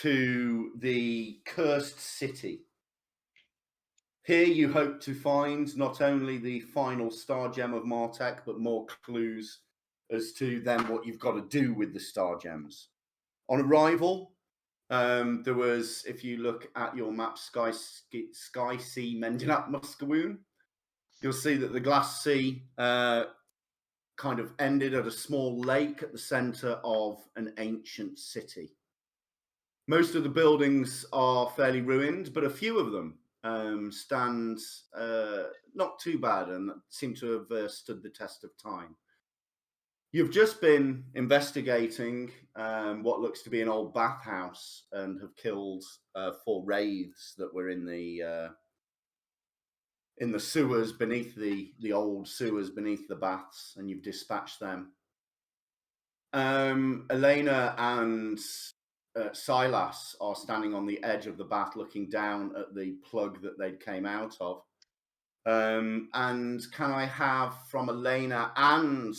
to the cursed city. Here you hope to find not only the final star gem of Martek, but more clues as to then what you've got to do with the star gems. On arrival, there was, if you look at your map, Sky Sea Mendinat Muscawoon, you'll see that the glass sea kind of ended at a small lake at the center of an ancient city. Most of the buildings are fairly ruined, but a few of them stand not too bad and seem to have stood the test of time. You've just been investigating what looks to be an old bathhouse and have killed 4 wraiths that were in the sewers beneath the old sewers beneath the baths, and you've dispatched them. Elena and Silas are standing on the edge of the bath looking down at the plug that they came out of. And can I have from Elena and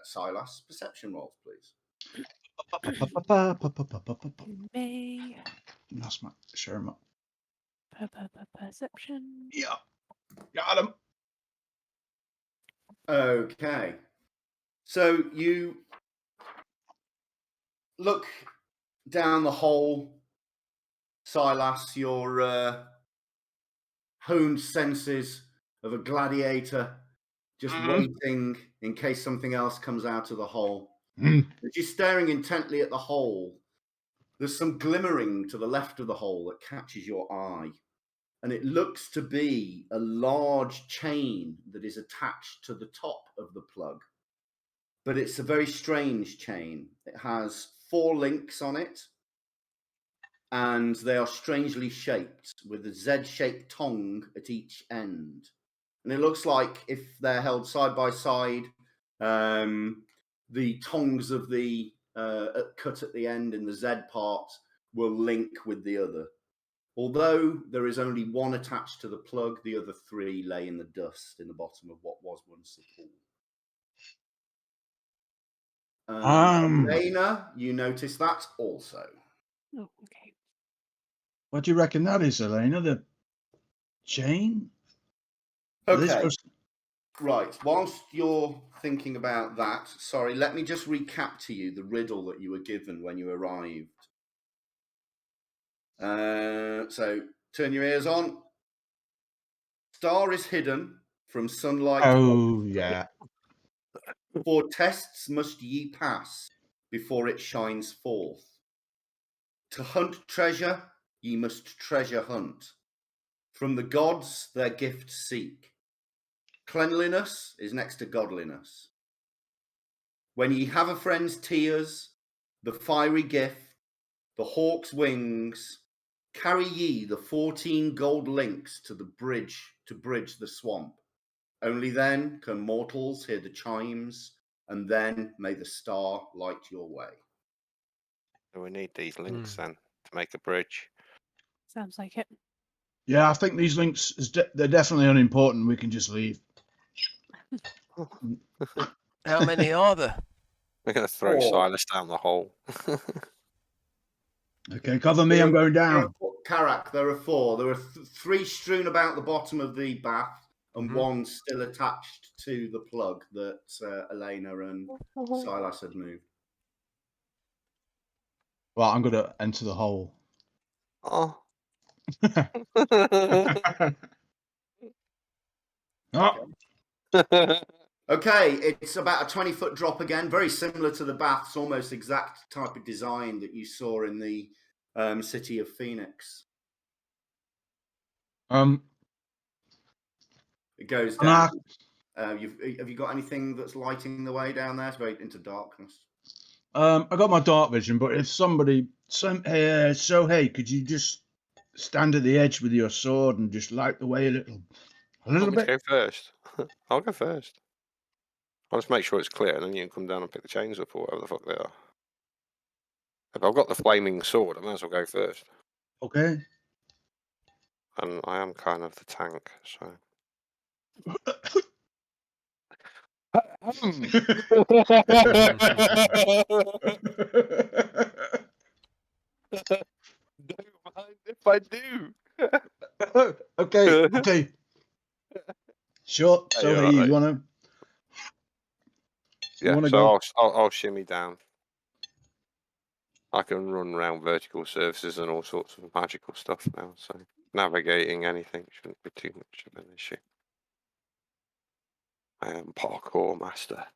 Silas perception rolls, please? May. That's my share. Perception. Yeah. Got him. Okay. So you look down the hole, Silas, your honed senses of a gladiator just waiting in case something else comes out of the hole. As you're staring intently at the hole, there's some glimmering to the left of the hole that catches your eye. And it looks to be a large chain that is attached to the top of the plug. But it's a very strange chain. It has 4 links on it, and they are strangely shaped with a Z-shaped tongue at each end. And it looks like if they're held side by side, the tongues of the cut at the end in the Z part will link with the other. Although there is only 1 attached to the plug, the other 3 lay in the dust in the bottom of what was once a pool. Elena, you notice that also. Oh, okay. What do you reckon that is, Elena? The chain? Okay. Right. Whilst you're thinking about that, sorry, let me just recap to you the riddle that you were given when you arrived. So turn your ears on. Star is hidden from sunlight. Oh, yeah. 4 tests must ye pass before it shines forth. To hunt treasure, ye must treasure hunt. From the gods their gift seek. Cleanliness is next to godliness. When ye have a friend's tears, the fiery gift, the hawk's wings, carry ye the 14 gold links to the bridge to bridge the swamp. Only then can mortals hear the chimes, and then may the star light your way. So we need these links then to make a bridge. Sounds like it. Yeah, I think these links, they're definitely unimportant. We can just leave. How many are there? We're going to throw 4. Silas down the hole. Okay, cover me. I'm going down. Karak, there are 4. There are 3 strewn about the bottom of the bath, and 1 still attached to the plug that Elena and Silas had moved. Well, I'm going to enter the hole. Oh. Okay, it's about a 20-foot drop again, very similar to the baths, almost exact type of design that you saw in the city of Phoenix. It goes down. Have you got anything that's lighting the way down there? It's very into darkness. I got my dark vision, but if somebody, hey, could you just stand at the edge with your sword and just light the way a little bit? Go first. I'll go first. I'll just make sure it's clear, and then you can come down and pick the chains up or whatever the fuck they are. If I've got the flaming sword, I might as well go first. Okay. And I am kind of the tank, so. Don't mind if I do. Okay. Sure. Hey, So all hey, right, you mate. wanna Yeah, so go? I'll shimmy down. I can run around vertical surfaces and all sorts of magical stuff now, so navigating anything shouldn't be too much of an issue. I am parkour master.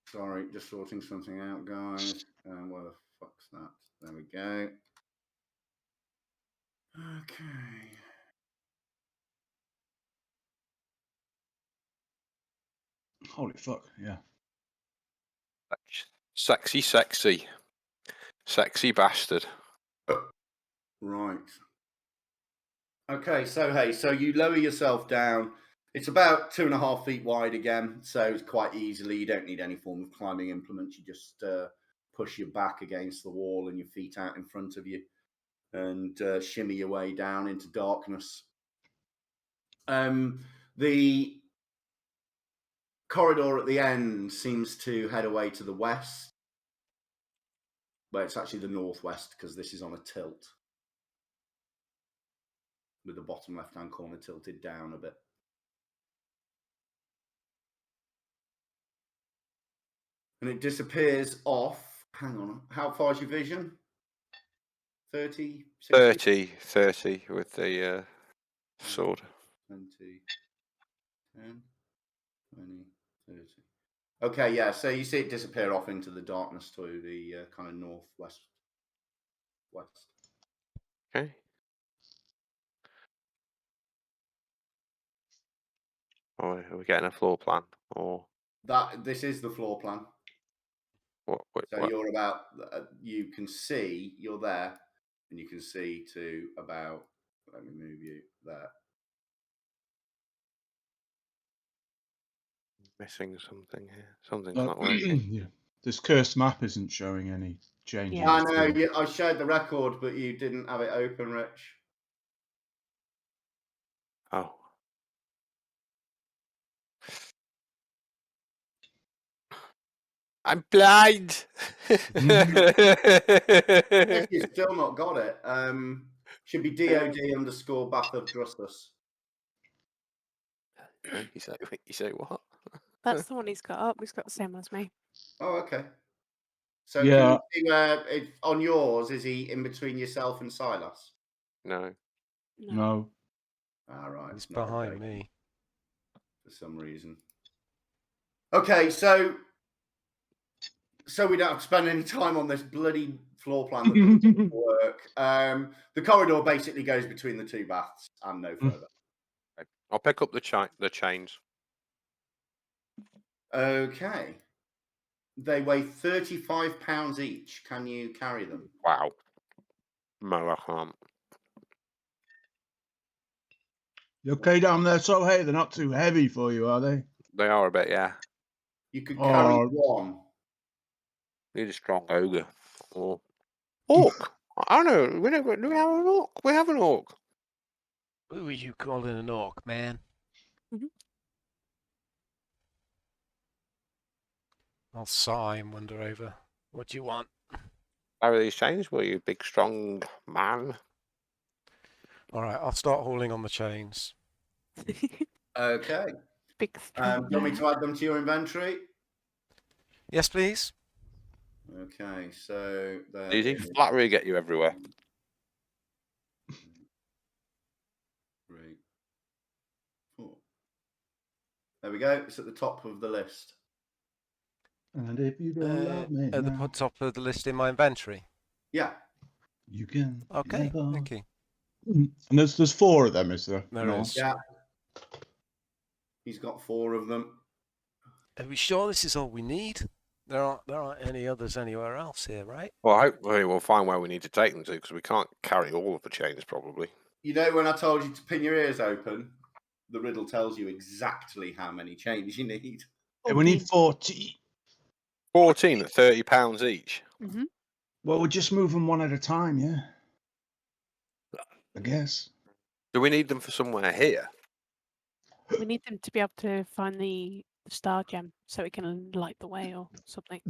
Sorry, just sorting something out, guys. Where the fuck's that? There we go. Okay. Holy fuck! Yeah. Sexy bastard. Right. Okay, so you lower yourself down. It's about 2.5 feet wide again, so it's quite easily. You don't need any form of climbing implements. You just push your back against the wall and your feet out in front of you, and shimmy your way down into darkness. The corridor at the end seems to head away to the west, but it's actually the northwest because this is on a tilt, with the bottom left-hand corner tilted down a bit. And it disappears off. Hang on. How far's your vision? 30? 60? 30 with the sword. 20, 10, 20, 30. Okay, yeah. So you see it disappear off into the darkness to the kind of northwest. West. Okay. Are we getting a floor plan or This is the floor plan. what? So you're about. You can see you're there, and you can see to about. Let me move you there. Missing something here. Something's not working. Yeah. This cursed map isn't showing any changes. Yeah. I know. I shared the record, but you didn't have it open, Rich. Oh. I'm blind. If you've still not got it, should be DOD_Bathurst. You say what? That's the one he's got up. He's got the same as me. Oh, okay. So Yeah. can you see where on yours is he in between yourself and Silas? No. No. All right. He's it's not behind updating me. for some reason. Okay, so we don't have to spend any time on this bloody floor plan that doesn't work. The corridor basically goes between the two baths and no further. I'll pick up the chains. Okay. They weigh 35 pounds each. Can you carry them? Wow. No, I can't. You okay down there? So hey, they're not too heavy for you, are they? They are a bit, yeah. You could carry one. Need a strong ogre. Or orc. I don't know. Do we have an orc? We have an orc. Who are you calling an orc, man? I'll sigh and wander over. What do you want? How are these chains? Were you big, strong man? All right, I'll start hauling on the chains. Okay. Big Do strong you want me man. to add them to your inventory? Yes, please. Okay, so Easy. Flattery get you everywhere. 3, 4. There we go. It's at the top of the list. And if you don't love me At the now, top of the list in my inventory. Yeah. you can. Okay, never. thank you. And there's 4 of them, is there? There No. is. Yeah. He's got 4 of them. Are we sure this is all we need? There aren't any others anywhere else here, right? Well, hopefully we'll find where we need to take them to because we can't carry all of the chains probably. You know, when I told you to pin your ears open, the riddle tells you exactly how many chains you need. Yeah, we need 40. 14 at £30 each. Mm-hmm. Well, we'll just move them one at a time, yeah. I guess. Do we need them for somewhere here? We need them to be able to find the star gem so it can light the way or something.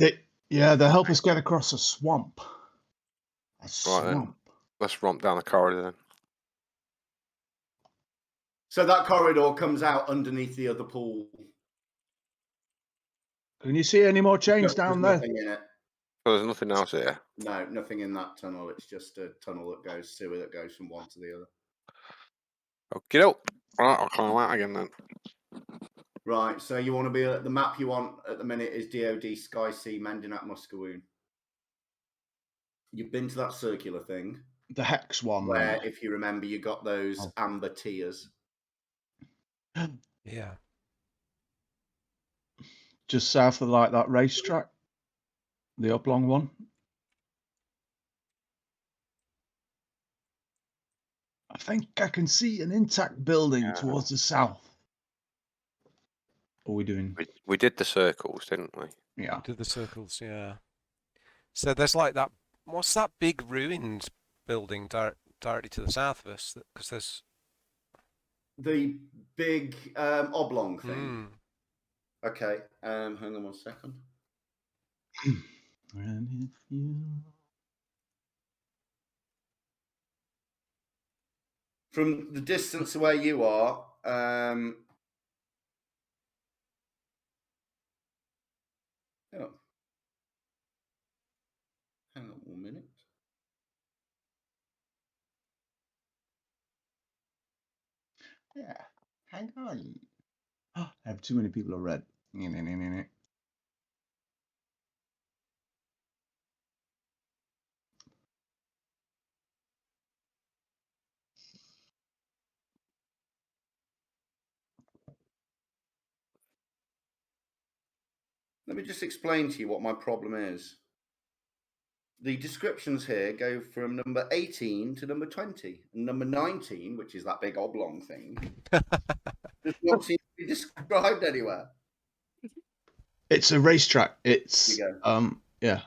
Yeah, they'll help us get across a swamp. A Right swamp. then. Let's romp down the corridor then. So that corridor comes out underneath the other pool. Can you see any more chains down There's there? nothing in it. So there's nothing else here. No, nothing in that tunnel. It's just a tunnel that goes, sewer that goes from one to the other. Okay, doke. Right, I'll climb out again then. Right, so you want to be at the map you want at the minute is DOD Sky Sea Mendinak Muscawoon. You've been to that circular thing The hex one. where, if you remember, you got those amber tiers. Yeah. Just south of like that racetrack. The oblong one. I think I can see an intact building towards the south. What are we doing? We did the circles, didn't we? Yeah. Do the circles, yeah. So there's like that. What's that big ruined building directly to the south of us? Because there's The big oblong thing. Hmm. Okay, hang on 1 second. And if you... From the distance where you are, oh. Hang on 1 minute. Yeah, hang on. I have too many people already. Let me just explain to you what my problem is. The descriptions here go from number 18 to number 20. And number 19, which is that big oblong thing, does not seem to be described anywhere. It's a racetrack. It's Here you yeah.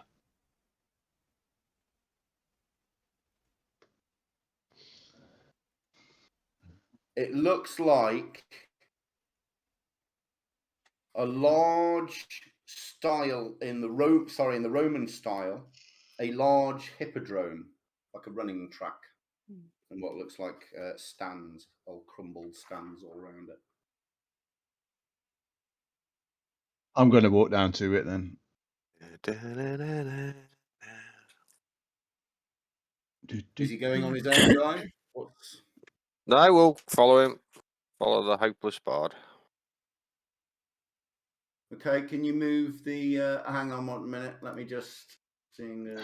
It looks like a large style in the Roman style, a large hippodrome, like a running track, and what looks like stands, old crumbled stands all around it. I'm going to walk down to it then. Is he going on his own, guy? No, we'll follow him. Follow the hopeless bard. Okay, can you move the? Hang on 1 minute. Let me just seeing as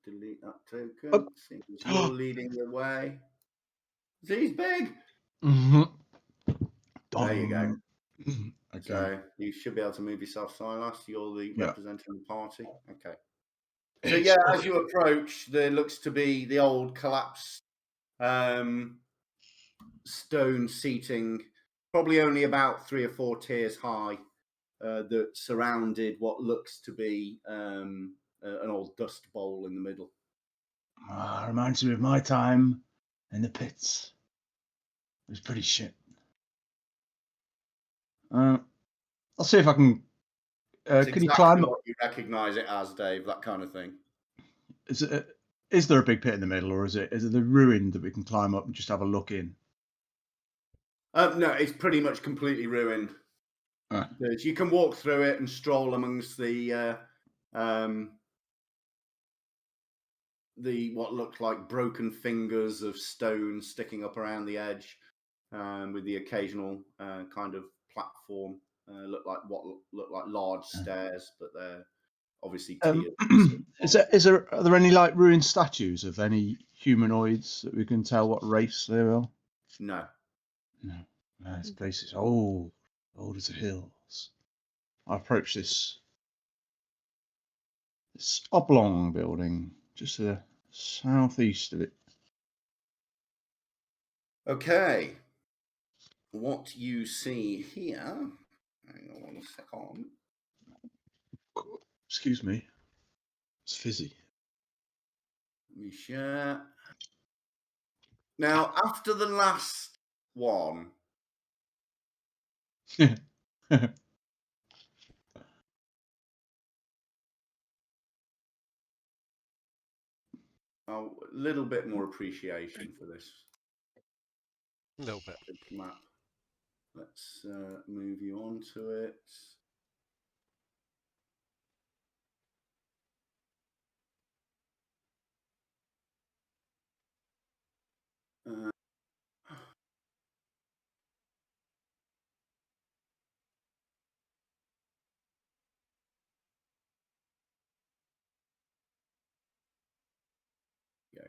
delete that token. Seeing as you're leading the way. He's big. Mm-hmm. There you go. Okay. So you should be able to move yourself, Silas. You're the Yeah. representing the party. Okay. So yeah, as you approach, there looks to be the old collapsed stone seating, probably only about 3 or 4 tiers high, that surrounded what looks to be an old dust bowl in the middle. Reminds me of my time in the pits. It was pretty shit. I'll see if I can. It's Can you exactly climb? what you recognise it as, Dave. That kind of thing. Is there a big pit in the middle, or is it the ruin that we can climb up and just have a look in? No, it's pretty much completely ruined. You can walk through it and stroll amongst the what looked like broken fingers of stone sticking up around the edge, with the occasional kind of platform. Look like large stairs, but they're obviously tiered. Are there any like ruined statues of any humanoids that we can tell what race they are? No. This place is old as the hills. I approach this oblong building just to the southeast of it. Okay. What you see here, hang on 1 second. Excuse me. It's fizzy. Let me share. Now, after the last one, a little bit more appreciation for this A little bit. map. Let's move you on to it. Yeah.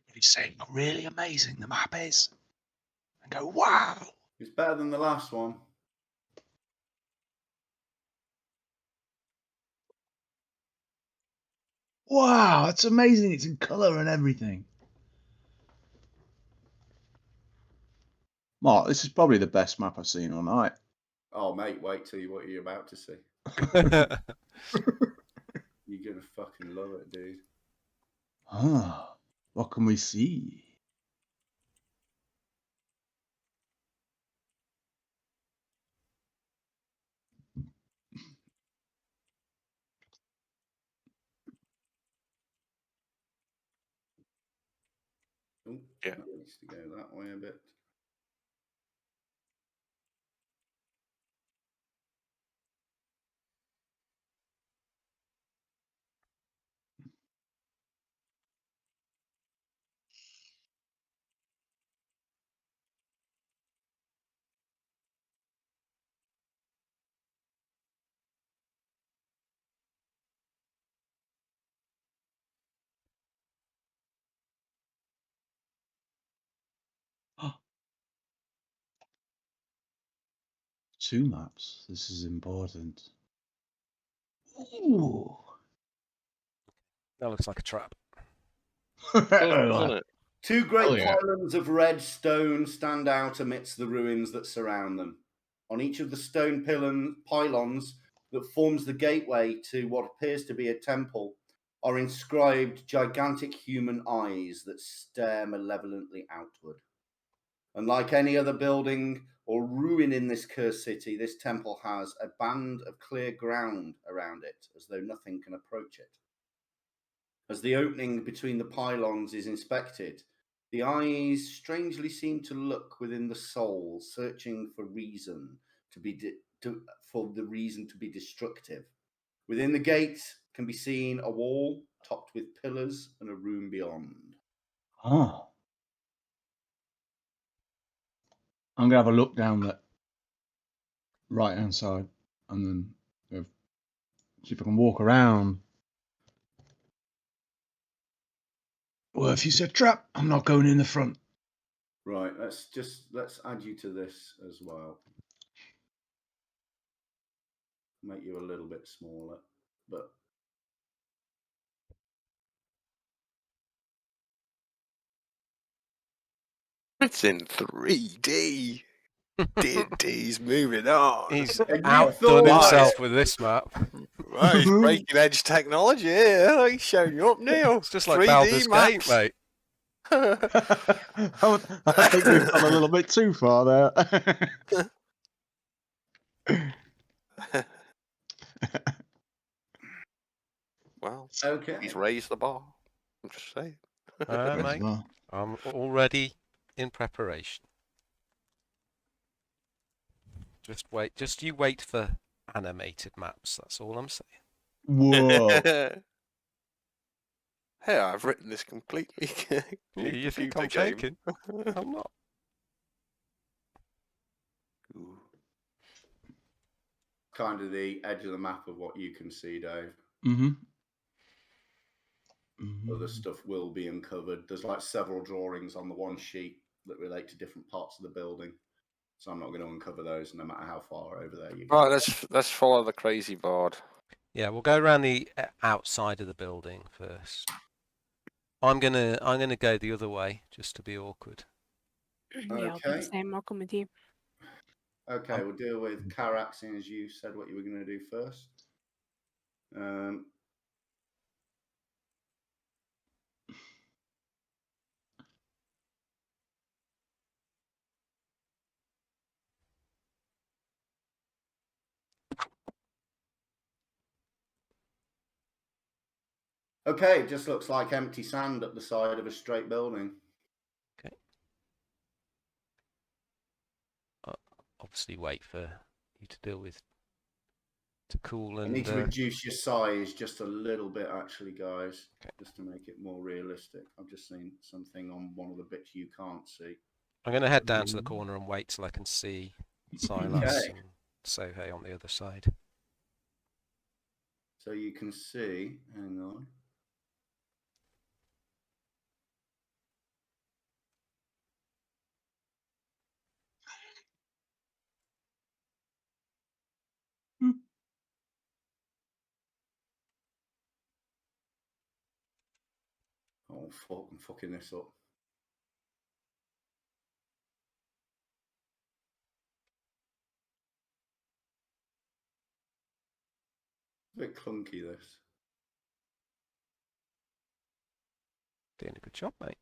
Everybody's saying how really amazing the map is. And go, wow. It's better than the last one. Wow, it's amazing. It's in colour and everything. Mark, this is probably the best map I've seen all night. Oh, mate, wait till what you're about to see. You're gonna fucking love it, dude. Ah, what can we see? Oh, Yeah. that needs to go that way a bit. Two maps. This is important. Ooh. That looks like a trap. Doesn't it? Two great Oh, yeah. pylons of red stone stand out amidst the ruins that surround them. On each of the stone pylons that forms the gateway to what appears to be a temple are inscribed gigantic human eyes that stare malevolently outward. Unlike any other building or ruin in this cursed city, this temple has a band of clear ground around it, as though nothing can approach it. As the opening between the pylons is inspected, the eyes strangely seem to look within the soul, searching for reason for the reason to be destructive. Within the gate can be seen a wall topped with pillars and a room beyond. Ah. I'm going to have a look down the right-hand side and then see if I can walk around. Well, if you said trap, I'm not going in the front. Right, let's add you to this as well. Make you a little bit smaller, but It's in 3D. D&D's moving on. He's And you outdone thought- himself with this map. Right, he's breaking edge technology here. He's showing you up, Neil. It's just like 3D Baldur's Gate, maps. mate. I think we've gone a little bit too far there. Well, okay. he's raised the bar. I'm just saying. Mate, I'm already in preparation. Just wait. Just you wait for animated maps. That's all I'm saying. Whoa. Hey, I've written this completely. You think computer I'm game. joking? I'm not. Ooh. Kind of the edge of the map of what you can see, Dave. Mm-hmm. Other stuff will be uncovered. There's like several drawings on the one sheet that relate to different parts of the building. So I'm not going to uncover those no matter how far over there you go. Right, let's follow the crazy bard. Yeah, we'll go around the outside of the building first. I'm gonna go the other way just to be awkward. Yeah, I'll do the Okay. same. I'll come with you. Okay, we'll deal with Karak, seeing as you said what you were going to do first. Okay, it just looks like empty sand at the side of a straight building. Okay. Obviously, wait for you to deal with to cool I and. need to reduce your size just a little bit, actually, guys, Okay. just to make it more realistic. I've just seen something on one of the bits you can't see. I'm going to head down to the corner and wait till I can see Silas Okay. and Sohei on the other side. So you can see, hang on. Oh, fuck, I'm fucking this up. A bit clunky, this. Doing a good job, mate.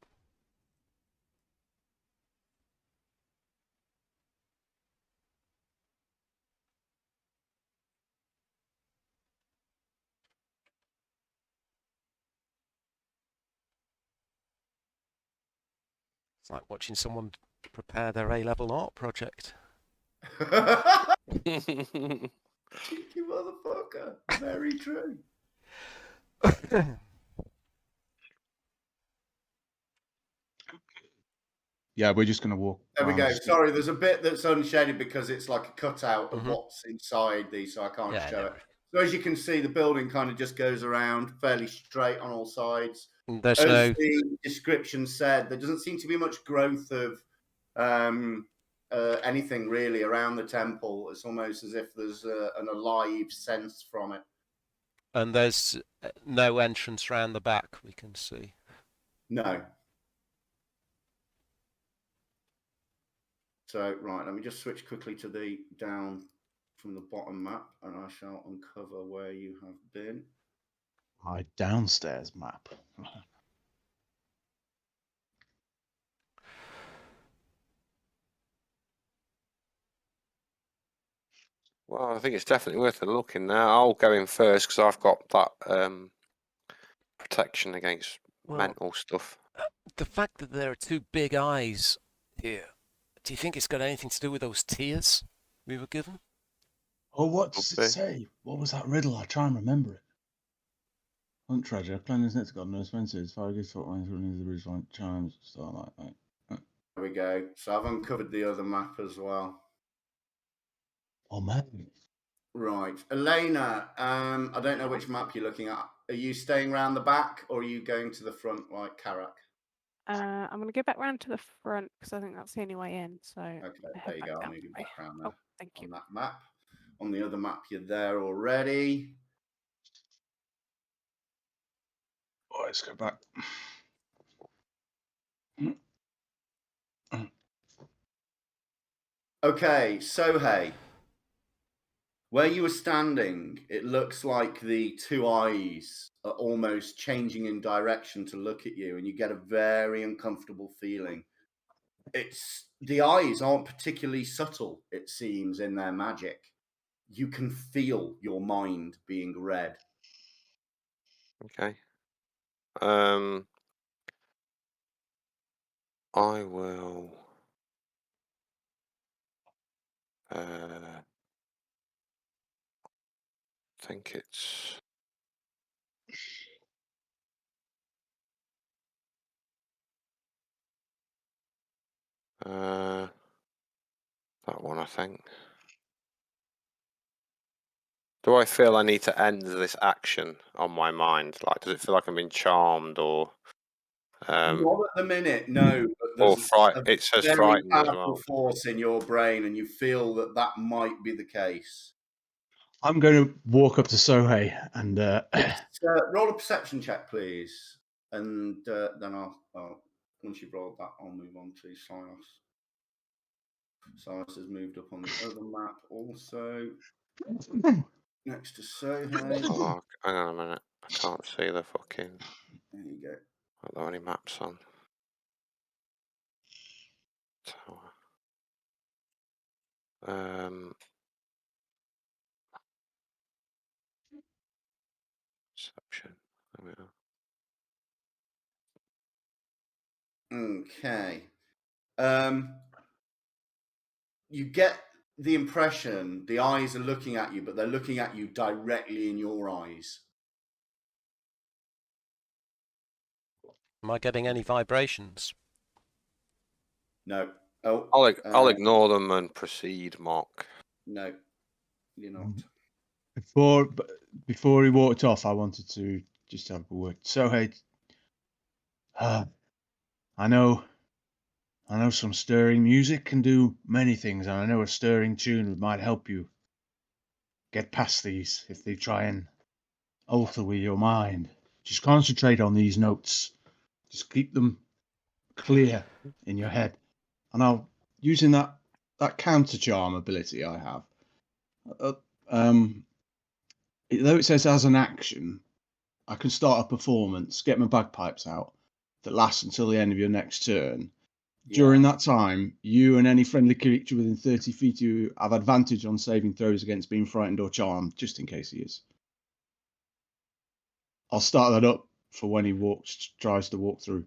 It's like watching someone prepare their A-level art project. Cheeky motherfucker. Very true. Yeah, we're just going to walk. There we go. past. Sorry, there's a bit that's unshaded because it's like a cutout of what's inside these, so I can't Yeah, show no it. worries. So as you can see, the building kind of just goes around fairly straight on all sides. There's As no. the description said, there doesn't seem to be much growth of anything really around the temple. It's almost as if there's an alive sense from it. And there's no entrance round the back we can see. No. So, right, let me just switch quickly to the down from the bottom map, and I shall uncover where you have been. My downstairs map. Well, I think it's definitely worth a look in there. I'll go in first because I've got that protection against mental stuff. The fact that there are two big eyes here, do you think it's got anything to do with those tears we were given? Oh, what does Could it be. say? What was that riddle? I try and remember it. Hunt treasure, cleanliness next to God, no expenses, fire gives foot lines, running the bridge like chimes, stuff like that. There we go. So I've uncovered the other map as well. Oh man. Right. Elena, I don't know which map you're looking at. Are you staying around the back or are you going to the front like Karak? I'm going to go back round to the front because I think that's the only way in. So Okay, head there you back go. I'll down move you that way. back around there Oh, thank you. on that map. On the other map, you're there already. Oh, let's go back. Okay, Sohei. Where you were standing, it looks like the two eyes are almost changing in direction to look at you, and you get a very uncomfortable feeling. It's the eyes aren't particularly subtle, it seems, in their magic. You can feel your mind being read. Okay. I will. Think it's. That one, I think. Do I feel I need to end this action on my mind? Like, does it feel like I'm being charmed or? Not at the minute, no. But there's It says a very frightened as powerful well. force in your brain, and you feel that that might be the case. I'm going to walk up to Sohei and Roll a perception check, please, and then I'll once you've rolled that, I'll move on to Silas. Silas has moved up on the other map, also next to Sohei. Oh, hang on a minute. I can't see the fucking. There you go. Are there any maps on? Tower. Perception. There we are. Okay. You get the impression the eyes are looking at you, but they're looking at you directly in your eyes. Am I getting any vibrations? No. Oh, I'll ignore them and proceed, Mark. no, you're not. Before he walked off, I wanted to just have a word. So hey, I know some stirring music can do many things, and I know a stirring tune might help you get past these if they try and alter with your mind. Just concentrate on these notes. Just keep them clear in your head. And I'll using that counter charm ability I have. Though it says as an action, I can start a performance, get my bagpipes out, that lasts until the end of your next turn. During that time, you and any friendly creature within 30 feet of you have advantage on saving throws against being frightened or charmed, just in case he is. I'll start that up for when he tries to walk through.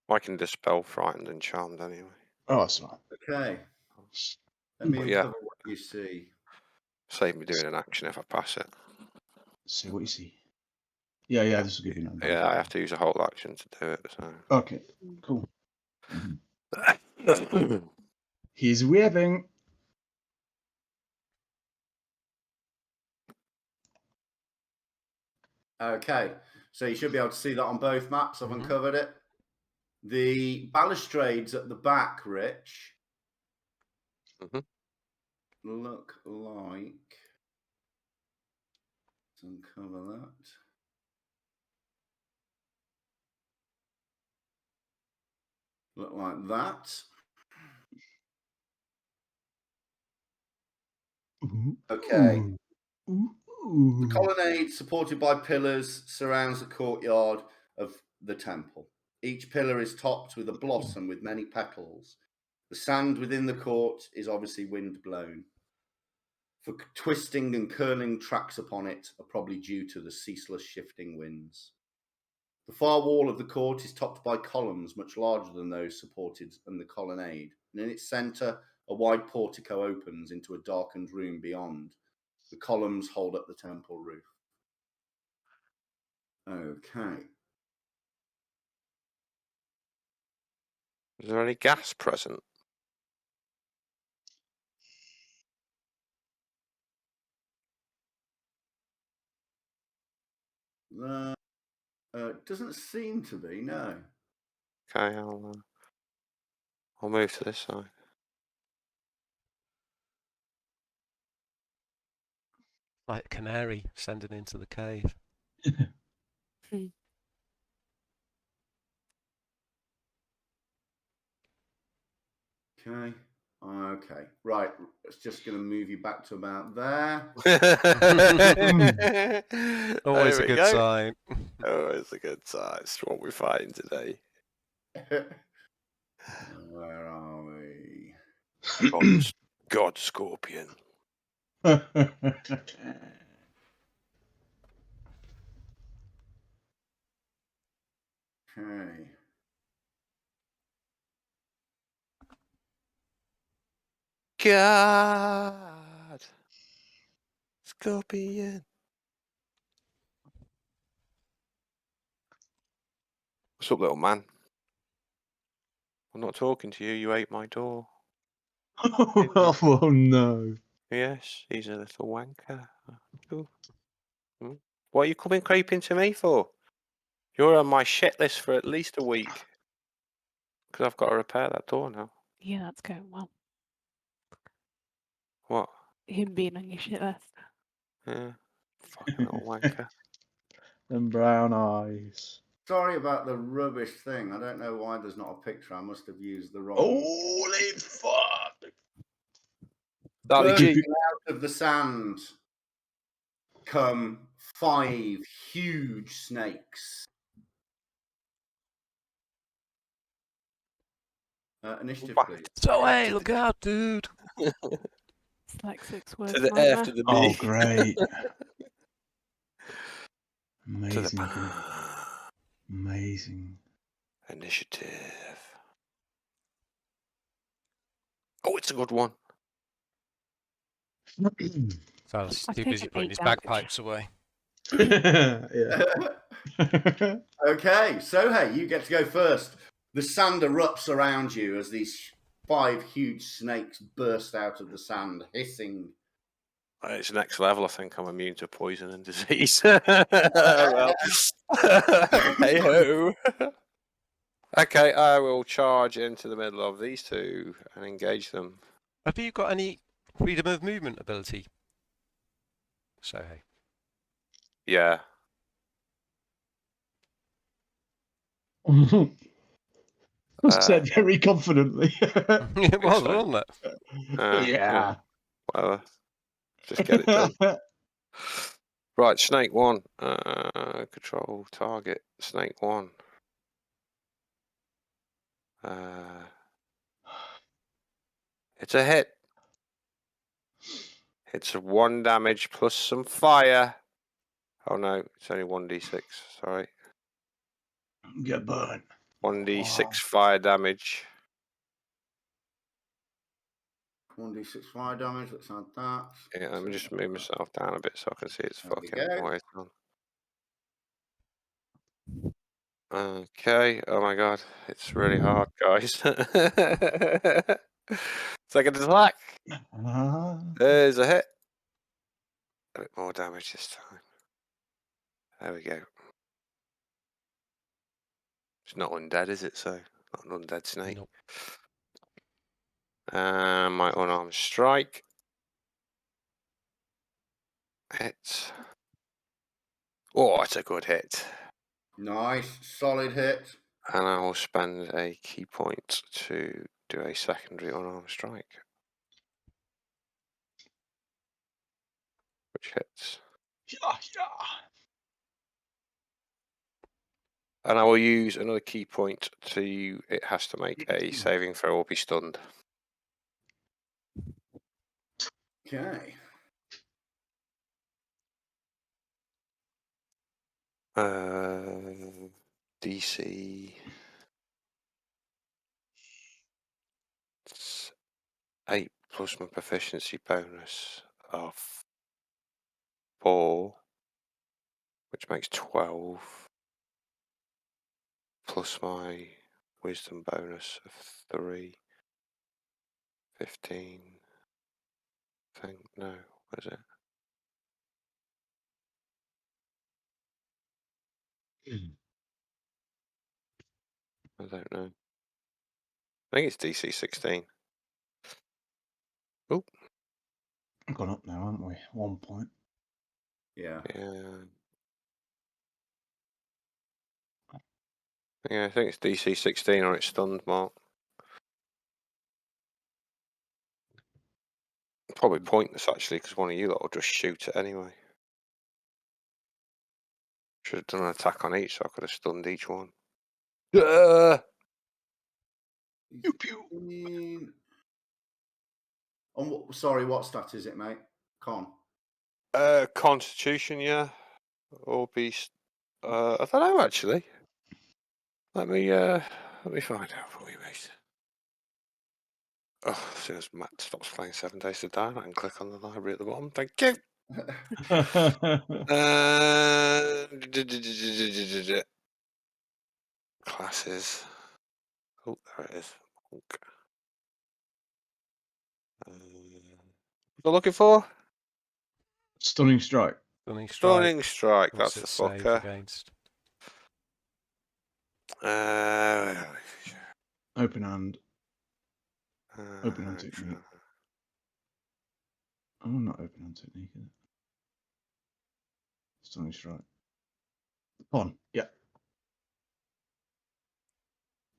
I can dispel frightened and charmed anyway. Oh, that's fine. Okay. Let me Yeah. uncover what you see. Save me doing an action if I pass it. See what you see. Yeah, this will give you an advantage. Yeah, I have to use a whole action to do it. So. Okay, cool. He's waving. Okay, so you should be able to see that on both maps. I've uncovered it. The balustrades at the back, Rich, look like. Let's uncover that. Look like that. Okay. The colonnade, supported by pillars, surrounds the courtyard of the temple. Each pillar is topped with a blossom with many petals. The sand within the court is obviously wind blown. For twisting and curling tracks upon it are probably due to the ceaseless shifting winds. The far wall of the court is topped by columns much larger than those supported in the colonnade, and in its centre a wide portico opens into a darkened room beyond. The columns hold up the temple roof. Okay. Is there any gas present? Doesn't seem to be, no. Okay, I'll move to this side. Like a canary sending into the cave. Okay. Okay. Right. It's just going to move you back to about there. Always a good sign. Always a good sign. It's what we're fighting today. Where are we? God Scorpion. Okay. God Scorpion. What's up, little man? I'm not talking to you. You ate my door. Oh no. Yes, he's a little wanker. What are you coming creeping to me for? You're on my shit list for at least a week. Because I've got to repair that door now. Yeah, that's going well. What? Him being on your shit list. Yeah. Fucking little wanker. Them brown eyes. Sorry about the rubbish thing. I don't know why there's not a picture. I must have used the wrong. Holy fuck! Bursting out of the sand come 5 huge snakes. Initiative, please. So hey, look out, dude. It's like 6 words. To the nightmare. F to the B. Oh, great. To the Amazing. Amazing. Initiative. That's a good one. Silas I is too take busy an putting 8 his damage. bagpipes away. Yeah. Okay, so hey, you get to go first. The sand erupts around you as these 5 huge snakes burst out of the sand, hissing. It's next level. I think I'm immune to poison and disease. Well, hey ho. Okay, I will charge into the middle of these two and engage them. Have you got any freedom of movement ability? So hey. Yeah. Said very confidently. It was, so. wasn't it? Yeah. Whatever. Just get it done. Right, snake 1. Control target. Snake 1. It's a hit. It's a 1 damage plus some fire. Oh no, it's only 1d6. Sorry. Get burned. 1d6 fire damage. 1d6 fire damage, let's add that. Yeah, let me just move myself down a bit so I can see it's There we fucking go. white on. Okay, oh my god, it's really hard, guys. Second attack. There's a hit. A bit more damage this time. There we go. It's not undead, is it? So, not an undead snake. Nope. My unarmed strike. Hit. Oh, it's a good hit. Nice, solid hit. And I will spend a key point to do a secondary unarmed strike. Which hits. Yeah. And I will use another key point to... It has to make a saving throw or be stunned. Okay. DC 8 plus my proficiency bonus of 4, which makes 12, plus my wisdom bonus of 3, 15. I think, no, what is it? I don't know. I think it's DC 16. Oh. We've gone up now, haven't we? 1 point. Yeah. Yeah, I think it's DC 16 or it's stunned mark. Probably pointless actually, because one of you lot will just shoot it anyway. Should have done an attack on each, so I could have stunned each one. Pew pew. Sorry, what stat is it, mate? Con. Constitution, yeah, or beast. I don't know actually. Let me find out for you, mate. Oh, as soon as Matt stops playing 7 Days to Die, I can click on the library at the bottom. Thank you. Classes. Oh, there it is. What am I looking for? Stunning strike. Stunning strike. What's That's it the save fucker. against? Open hand. Open hand technique. Oh, not open hand technique, is it? Stunning strike. On. Yeah.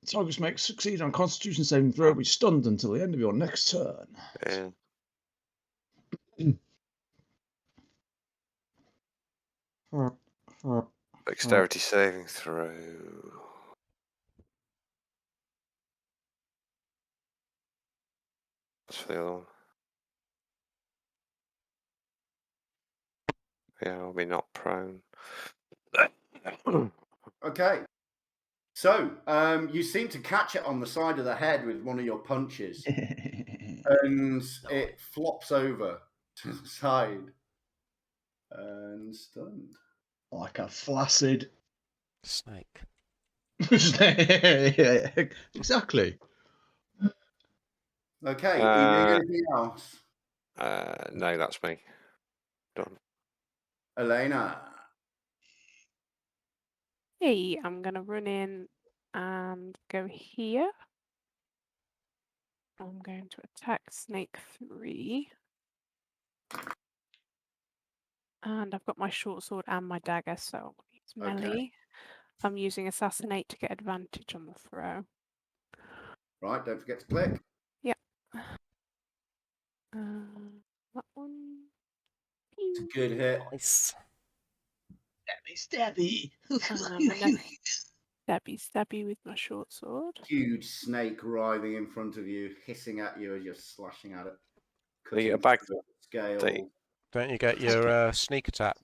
Targets make succeed on Constitution saving throw, be stunned until the end of your next turn. Yeah. Dexterity saving throw. What's the other one? Yeah, I'll be not prone. Okay. So, you seem to catch it on the side of the head with one of your punches. and it flops over to the side and stunned. Like a flaccid Snake. yeah, exactly. Okay, are you doing anything else? No, that's me. Done. Elena. Hey, I'm gonna run in and go here. I'm going to attack Snake 3. And I've got my short sword and my dagger, so it's melee. Okay. I'm using Assassinate to get advantage on the throw. Right, don't forget to click. Yep. That one. It's a good hit. Nice. Stabby. And the next stabby with my short sword. Huge snake writhing in front of you, hissing at you as you're slashing at it. You get a Cutting bag through the that scale. Don't you get your sneak attack?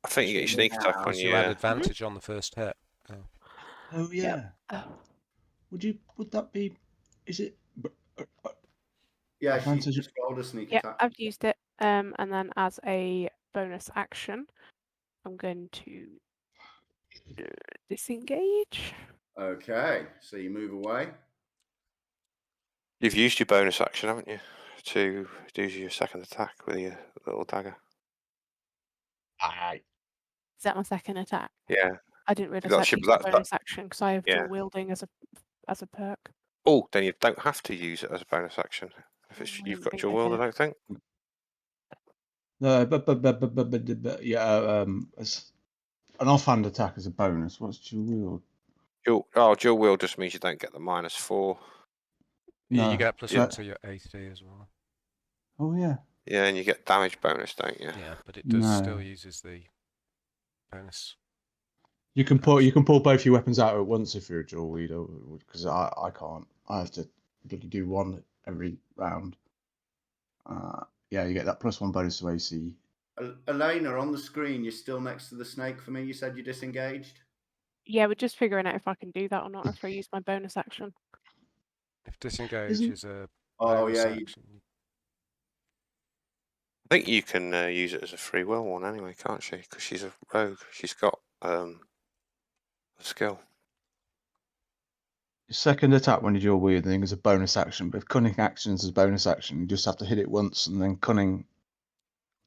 I think you get your sneak attack on Because you had you. advantage on the first hit. Oh yeah. Yep. Oh. Would that be? Is it? Yeah, she Advantage- just rolled a sneak Yeah, attack. I've used it. And then as a bonus action, I'm going to disengage. Okay, so you move away. You've used your bonus action, haven't you, to do your second attack with your little dagger? Aye. Is that my second attack? Yeah. I didn't realise That's that your- used a that- bonus action because I have yeah. dual wielding as a perk. Oh, then you don't have to use it as a bonus action. If it's, I you've didn't got think dual I wield, I did. don't think. No, but yeah. As an offhand attack as a bonus. What's dual wield? Dual wield just means you don't get the -4. Yeah, No. you get plus Yeah. one to your AC as well. Oh yeah. Yeah, and you get damage bonus, don't you? Yeah, but it does No. still uses the bonus. You can pull both your weapons out at once if you're a dual wielder, because I can't. I have to bloody do one every round. Yeah, you get that +1 bonus to AC. Elena, on the screen, you're still next to the snake for me. You said you disengaged? Yeah, we're just figuring out if I can do that or not, or if I use my bonus action. If disengage Isn't- is a Oh, bonus yeah. action. I think you can use it as a free will one anyway, can't she? Because she's a rogue. She's got a skill. Your second attack when you dual wielding is a bonus action, but if cunning actions is a bonus action, you just have to hit it once and then cunning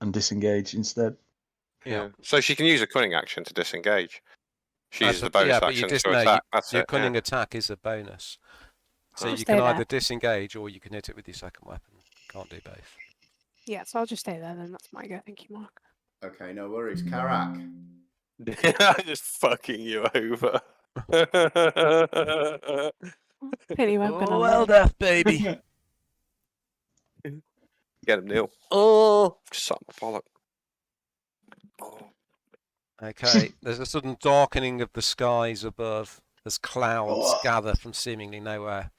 and disengage instead. Yeah. So she can use a cunning action to disengage. She uses the But bonus you action just to know attack. That's your it. cunning Yeah. attack is a bonus. So Oh. you Just can stay either there. disengage or you can hit it with your second weapon. Can't do both. Yeah, so I'll just stay there then. That's my go. Thank you, Mark. Okay, no worries. Karak. I'm just fucking you over. Anyway, I'm gonna well, learn. death, baby. Get him, Neil. Oh, just suck my bollock. Oh. Okay, there's a sudden darkening of the skies above as clouds gather from seemingly nowhere.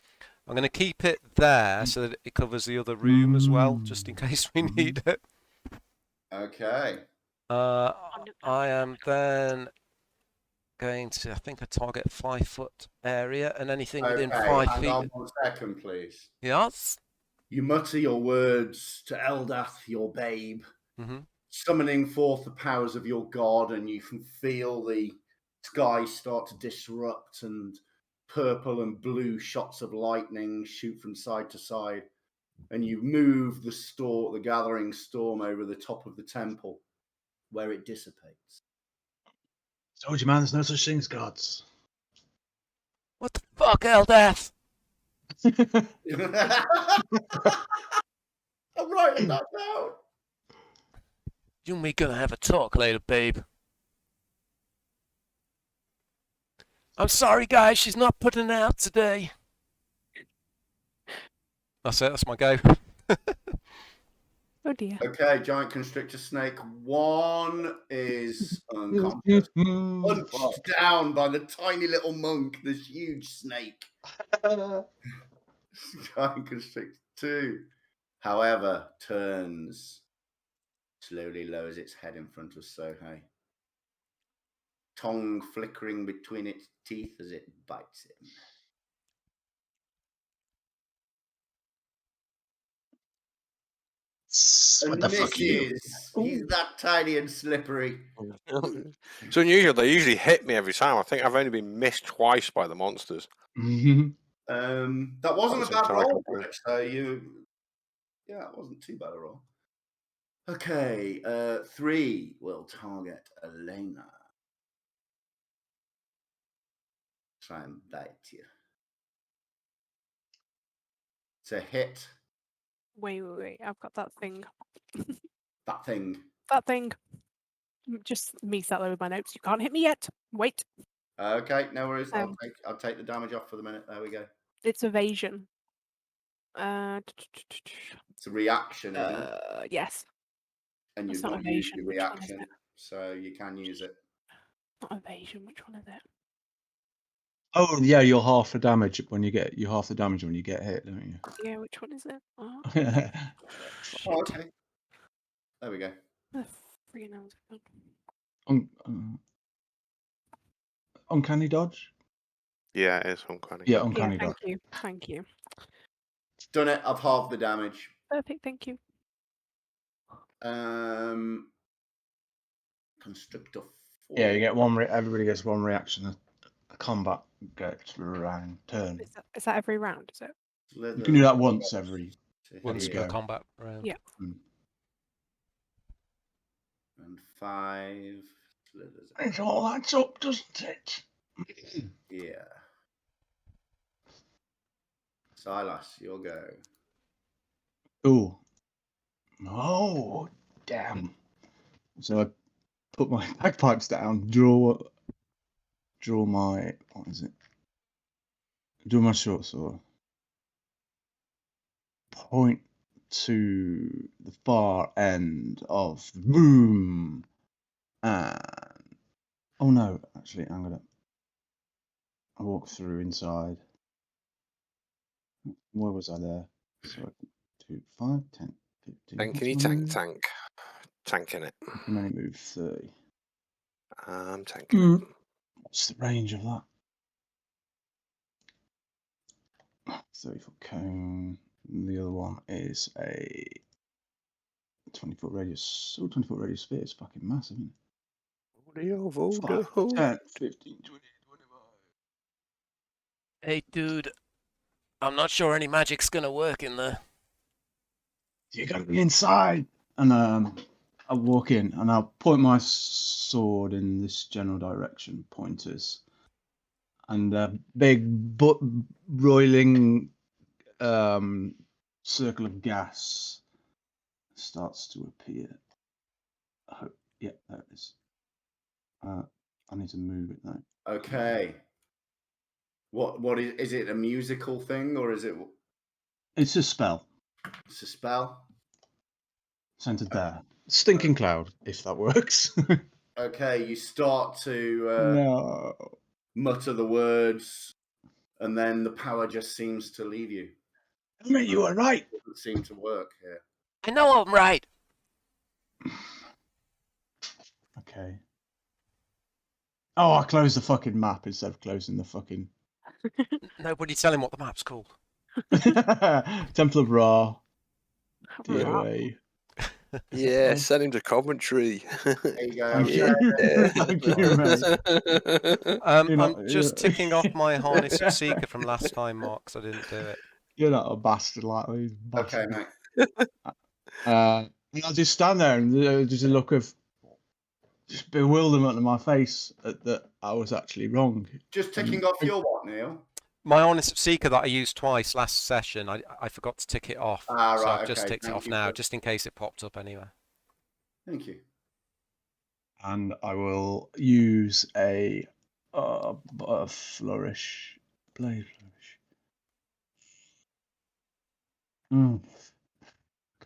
I'm going to keep it there so that it covers the other room as well, just in case we need it. Okay. I am then going to, I think, a target 5-foot area and anything within Okay, 5 hang feet. on 1 second, please. Yes. You mutter your words to Eldath, your babe, Mm-hmm. summoning forth the powers of your god, and you can feel the sky start to disrupt, and purple and blue shots of lightning shoot from side to side, and you move the gathering storm over the top of the temple, where it dissipates. Told you, man, there's no such thing as gods. What the fuck, Eldath? I'm writing that down. You and me gonna have a talk later, babe. I'm sorry, guys, she's not putting it out today. That's it, that's my go. Oh dear. Okay, giant constrictor snake 1 is unconscious. Punched down by the tiny little monk, this huge snake. Giant constrictor 2, however, turns, slowly lowers its head in front of Sohei, tongue flickering between its teeth as it bites him. And What the fuck are you? misses. He's that tiny and slippery. It's unusual. They usually hit me every time. I think I've only been missed twice by the monsters. That wasn't a That's bad roll, exciting. Rich. So yeah, it wasn't too bad a roll. Okay, 3 will target Elena. Try and bite you. It's a hit. Wait. I've got that thing. That thing. That thing. Just me sat there with my notes. You can't hit me yet. Wait. Okay, no worries. Um, I'll take the damage off for the minute. There we go. It's evasion. It's a reaction, isn't it? Yes. And That's you've not not used evasion. your Which one is reaction, it? so you can use it. Not evasion. Which one is it? Oh yeah, you're half the damage when you get hit, don't you? Yeah, which one is it? Oh, shit. Oh, okay. There we go. The freaking hell's it gone? Uncanny dodge. Yeah, it is uncanny. Yeah, Yeah, uncanny thank dodge. you. Thank you. Done it. I've halved the damage. Perfect. Thank you. Constrictor 4. Yeah, you get everybody gets one reaction. A combat gets around turn. Is that every round? Is it? You can do that once every. Once you per go. combat round. Yeah. And 5 slithers. It all adds up, doesn't it? Yeah. Silas, you'll go. Oh, damn. So I put my bagpipes down, draw my, what is it? Draw my short sword. Point to the far end of the room. And, oh no, actually, I'm gonna, I walk through inside. Where was I there? So 2, 5, 10, 15. Tank. Tanking it. I can only move 30. I'm tanking it. What's the range of that? 30-foot cone. The other one is a 20-foot radius. 20-foot radius sphere is fucking massive, isn't it? 5, 10, 15, 20, 25. Hey, dude. I'm not sure any magic's gonna work in there. You gotta be inside. And I walk in and I'll point my sword in this general direction, pointers. And a big roiling circle of gas starts to appear. Yeah, there it is. I need to move it though. Okay. What is it? A musical thing or is it? It's a spell. It's a spell. Centered there. Stinking cloud, if that works. Okay, you start to No. mutter the words, and then the power just seems to leave you. I mean, you were right. It doesn't seem to work here. I know I'm right. Okay. Oh, I closed the fucking map instead of closing the fucking Nobody tell him what the map's called. Temple of Ra. Right. DOA. Yeah, send him to Coventry. There you go. Thank Yeah. you. Thank you, mate. I'm just ticking off my Harness of Seeker from last time, Mark, because I didn't do it. You're not a bastard like me. Okay, Bastard. mate. And I'll just stand there and there's a look of just bewilderment on my face that I was actually wrong. Just ticking off your what, Neil? My Harness of Seeker that I used twice last session, I forgot to tick it off. Ah, So right, I've just okay, ticked it thank off you now, for- just in case it popped up anyway. Thank you. And I will use a flourish. Blade flourish.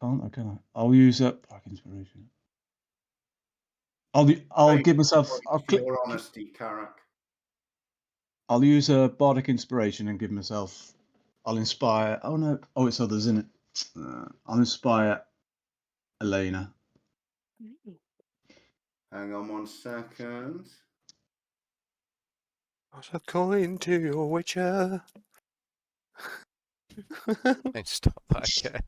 Can't I? Can I? I'll use a Black Inspiration. I'll give myself. Your honesty, Carrack. I'll use a bardic inspiration and give myself. I'll inspire. Oh no! Oh, it's others, isn't it? I'll inspire Elena. Hang on 1 second. Toss a coin to your witcher. Don't stop that again.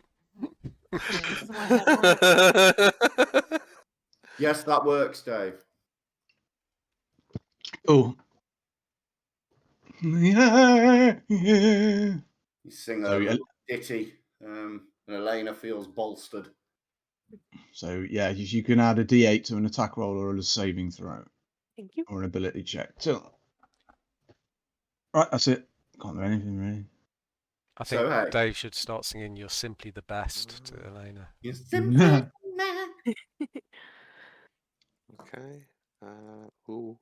Yeah, this is my headline. Yes, that works, Dave. Oh. Yeah, yeah. You sing So, a yeah. little ditty, and Elena feels bolstered. So yeah, you can add a D8 to an attack roll or a saving throw. Thank you. Or an ability check. So, right, that's it. Can't do anything really. I think So, hey. Dave should start singing "You're Simply the Best" to Elena. You're simply man. Okay. Ooh.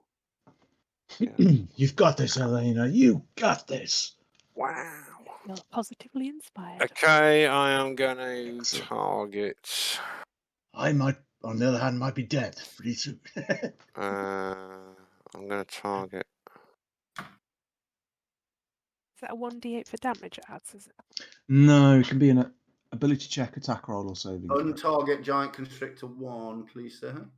Yeah. You've got this, Elena. You got this. Wow. You're positively inspired. Okay, I am going to Excellent. target. I might, on the other hand, might be dead pretty soon. I'm going to target. Is that a 1d8 for damage it adds, is it? No, it can be an ability check, attack roll, or saving throw. Untarget giant constrictor 1, please, sir.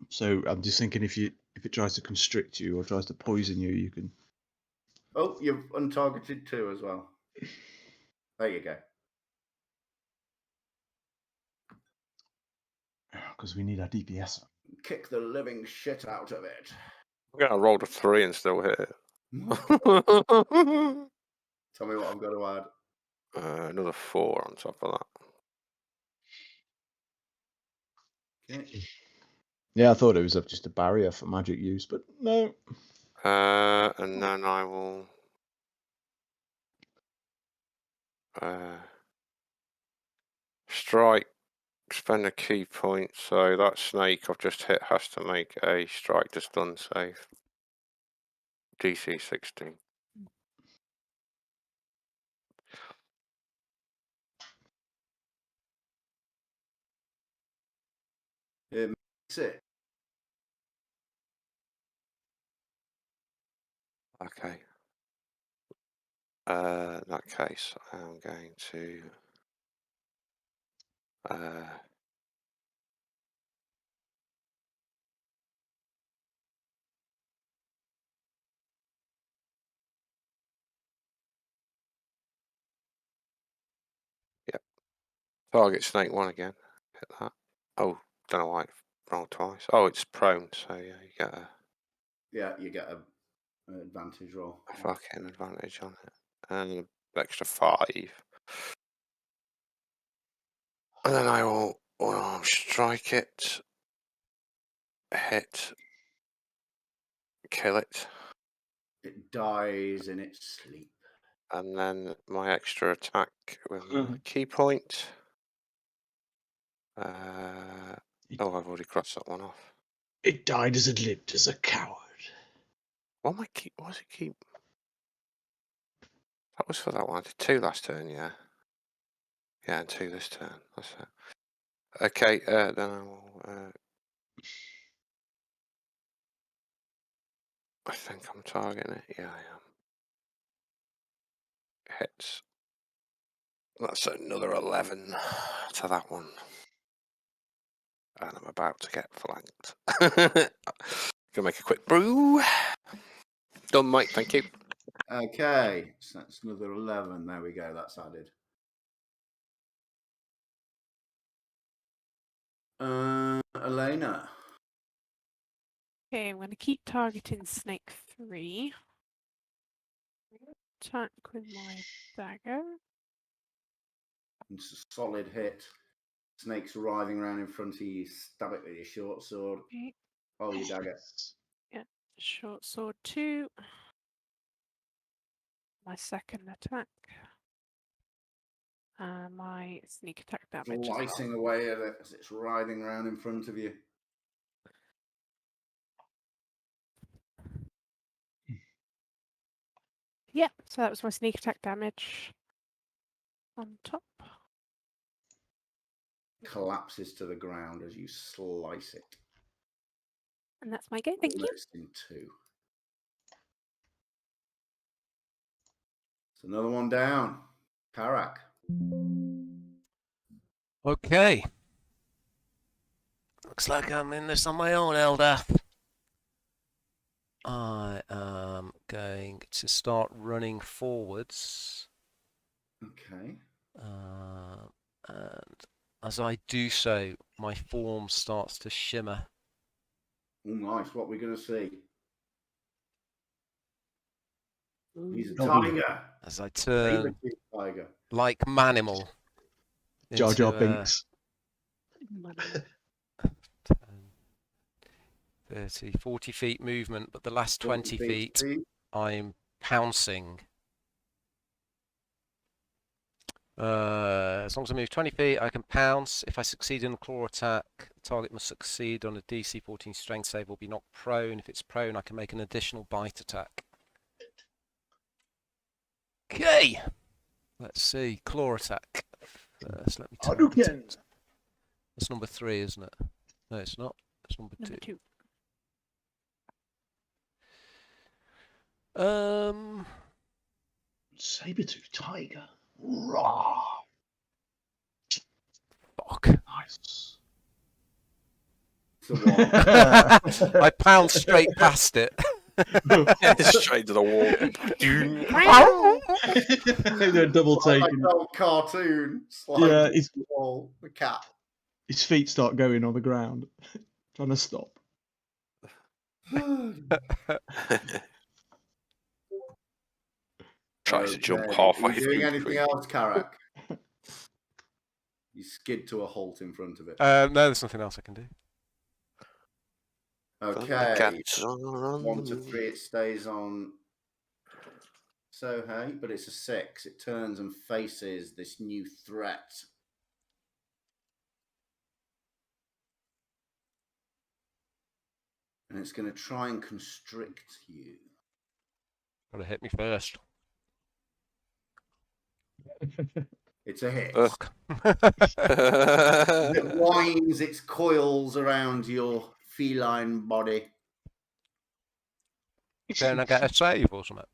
So I'm just thinking if it tries to constrict you or tries to poison you, you can. Oh, you've untargeted 2 as well. There you go. Because we need our DPS. Kick the living shit out of it. I'm going to roll a 3 and still hit it. Tell me what I've got to add. Another 4 on top of that. Okay. Yeah, I thought it was just a barrier for magic use, but no. And then I will strike, spend a key point. So that snake I've just hit has to make a strike to stun save. DC 16. It makes it. Okay. In that case, I'm going to yep. Target snake 1 again. Hit that. Oh, don't know why it rolled twice. Oh, it's prone, so yeah, you get a You get an advantage roll. fucking advantage on it. And an extra 5. And then I will strike it, hit, kill it, It dies in its sleep. and then my extra attack with my key point. I've already crossed that one off. It died as it lived, as a coward. What am I keep? What does it keep? That was for that one. I did 2 last turn, yeah. Yeah, and 2 this turn. That's it. Okay, then I will. I think I'm targeting it. Yeah, I am. Hits. That's another 11 to that one. And I'm about to get flanked. Gonna make a quick brew. Done, mate. Thank you. Okay, so that's another 11. There we go. That's added. Elena. Okay, I'm going to keep targeting Snake 3. Attack with my dagger. It's a solid hit. Snake's writhing around in front of you. Stab it with your short sword. Okay. Oh, your dagger. Yeah, short sword 2. My second attack. And my sneak attack damage. Slicing away at it as it's writhing around in front of you. Yeah, so that was my sneak attack damage on top. Collapses to the ground as you slice it. And that's my go, thank you. It's in 2. It's another one down. Karak. Okay. Looks like I'm in this on my own, Eldath. I am going to start running forwards. Okay. And as I do so, my form starts to shimmer. Oh, nice. What are we going to see? He's a Don't be- tiger. As I turn Saber-tooth tiger. like Manimal Jar Jar into Binks. 10, 30, 40 feet movement, but the last 20 feet speed. I'm pouncing. As long as I move 20 feet, I can pounce. If I succeed in a claw attack, the target must succeed on a DC 14 strength save or be knocked prone. If it's prone, I can make an additional bite attack. Okay. Let's see. Claw attack. First, let me turn it. Hadouken! That's number 3, isn't it? No, it's not. It's number 2. 2. Saber-tooth tiger. Raw. Fuck. Nice. So what? I pound straight past it. Straight to the wall. They're double Like taking. an old cartoon. Yeah, Sliding the wall, the cat. his feet start going on the ground, trying to stop. Tries to jump Okay. halfway Are you doing through. anything else, Karak? You skid to a halt in front of it. No, there's nothing else I can do. Okay. Cats on 1 to 3, it stays on Sohei, but it's a 6. It turns and faces this new threat. And it's going to try and constrict you. Gotta hit me first. It's a hit. Ugh. It winds its coils around your feline body. Don't I get a save or something?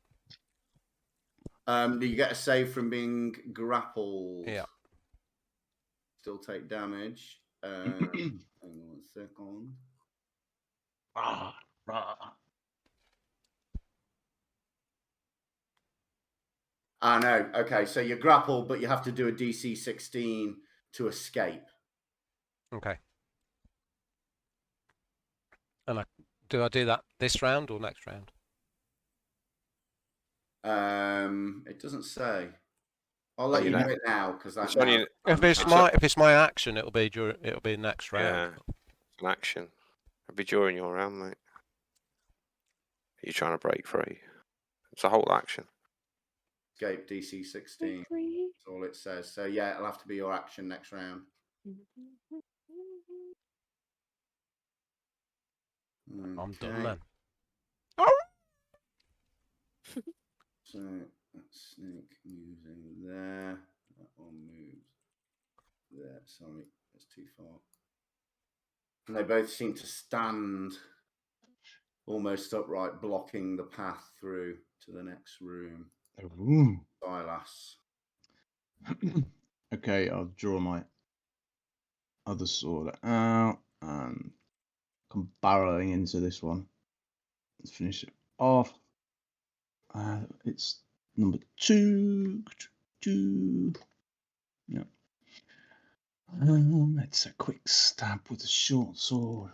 You get a save from being grappled. Yeah. Still take damage. Hang on a second. Rah, rah. No. Okay, so you're grappled, but you have to do a DC 16 to escape. Okay. And do I do that this round or next round? It doesn't say. I'll let you know it now because that's It's only- If it's my action, it'll be next round. Yeah, it's an action. It'll be during your round, mate. You're trying to break free. It's a whole action. escape DC 16. That's all it says. So yeah, it'll have to be your action next round. I'm done Okay. then. So that snake moves in there. That one moves there. Sorry, that's too far. And they both seem to stand almost upright, blocking the path through to the next room. Ooh. Silas. Okay, I'll draw my other sword out and come barreling into this one. Let's finish it off. It's number 2. Yeah. It's a quick stab with a short sword.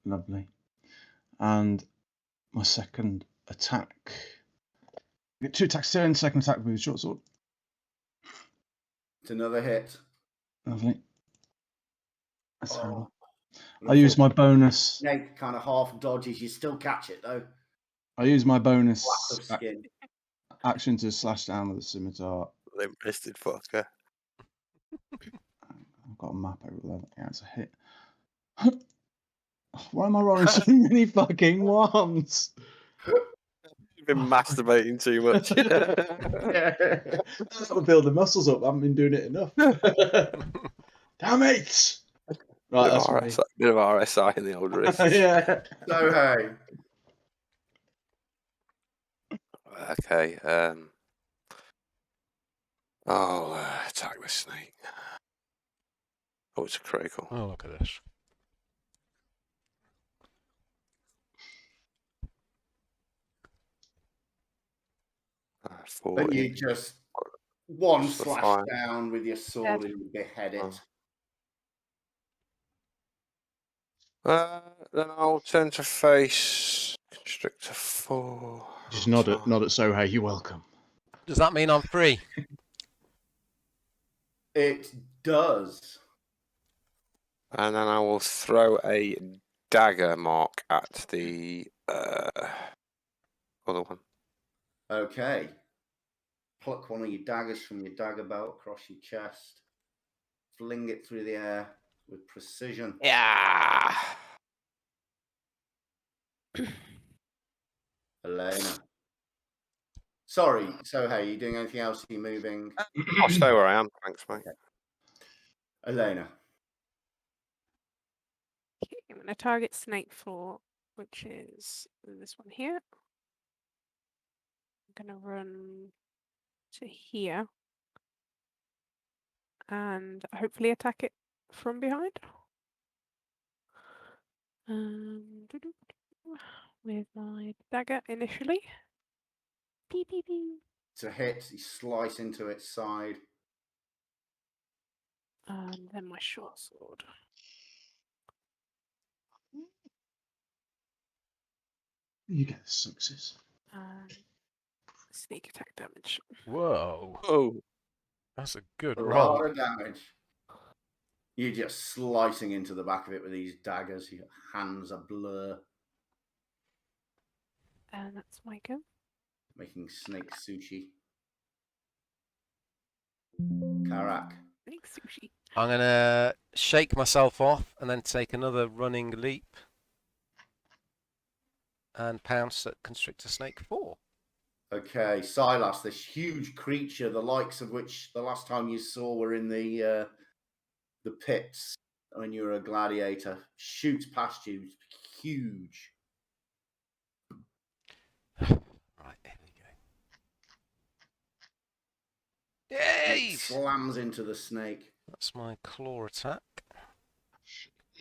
Lovely. And my second attack. Get 2 attacks turn, second attack with a short sword. It's another hit. Lovely. That's Oh. horrible. I use my bonus. Snake kind of half dodges. You still catch it though. I use my bonus Flap of skin. action to slash down with a scimitar. Limp-wristed fucker. I've got a map over there. Yeah, it's a hit. Why am I rolling so many fucking ones? You've been masturbating too much. That's got to build the muscles up. I haven't been doing it enough. Damn it! Right, that's me. Bit of RSI in the old wrist. Yeah. So hey. Okay. Attack the snake. Oh, it's a critical. Oh, look at this. And you 40. just one What's the slash fire? down with your sword and you behead it. Then I'll turn to face Constrictor 4. Just nod at Sohei. You're welcome. Does that mean I'm free? It does. And then I will throw a dagger mark at the other one. Okay. Pluck one of your daggers from your dagger belt across your chest. Fling it through the air with precision. Yeah. Elena. Sorry, so hey, you doing anything else? Are you moving? I'll stay where I am. Thanks, mate. Okay. Elena. Okay, I'm going to target Snake 4, which is this one here. I'm going to run to here and hopefully attack it from behind. With my dagger initially. Pew, pew, pew. To hit, you slice into its side. And then my short sword. You get a success. Sneak attack damage. Whoa. Oh. That's a good A roll. lot of damage. You're just slicing into the back of it with these daggers. Your hands are blur. And that's my go. Making snake sushi. Karak. Snake sushi. I'm going to shake myself off and then take another running leap and pounce at Constrictor Snake 4. Okay, Silas, this huge creature, the likes of which the last time you saw were in the pits when you were a gladiator, shoots past you. Huge. Right, here we go. It Yay! slams into the snake. That's my claw attack.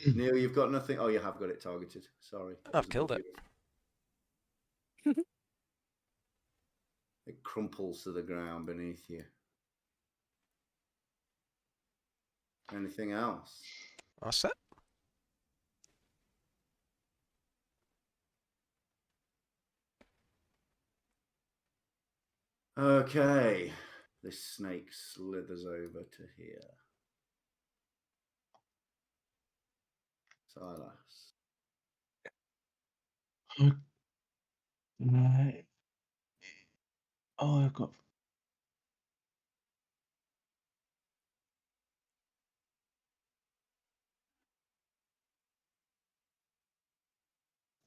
Neil, you've got nothing. Oh, you have got it targeted. Sorry. I've killed it. It crumples to the ground beneath you. Anything else? That's it. Okay. This snake slithers over to here. Silas. Right. Oh, I've got.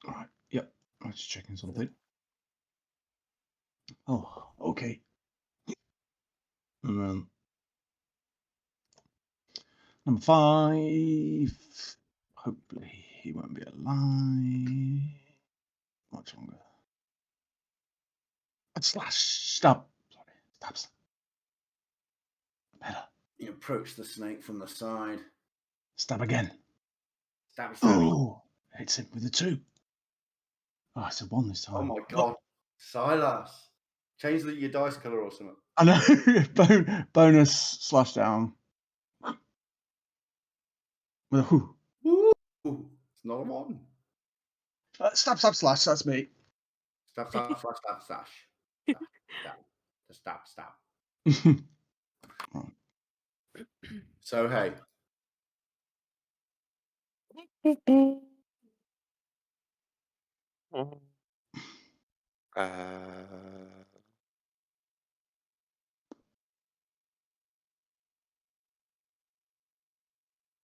All right. Yep. I'm just checking something. Oh, okay. And then number 5. Hopefully he won't be alive much longer. And slash. Stab. Sorry. Stab. Better. You approach the snake from the side. Stab again. Stabby, stabby. Oh, hits him with a 2. Oh, it's a 1 this time. Oh my god. Silas. Change your dice colour or something. I know. Bonus slash down. With a whoo. Ooh, it's not a 1. Stab, stab, slash. That's me. Stab, stab, slash, stab, slash. Stab, stab, stab. So, hey.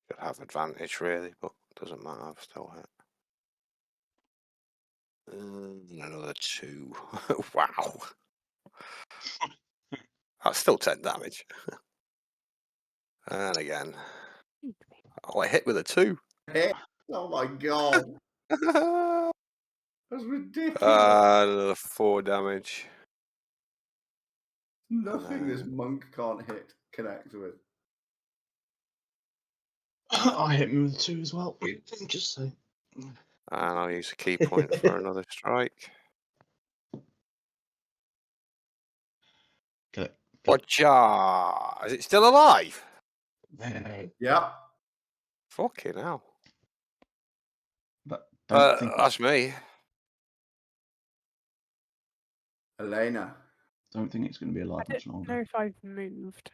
Should have advantage really, but doesn't matter. I've still hit. Another 2. Wow. That's still 10 damage. And again. Oh, I hit with a 2. Oh my god. That's ridiculous. Another 4 damage. Nothing this monk can't connect with. I hit me with a 2 as well. Just say. And I'll use a key point for another strike. Kill it. Watcha! Is it still alive? Yep. Fucking hell. But don't think That's me. Elena. it's going to be I alive much don't know longer. if I've moved,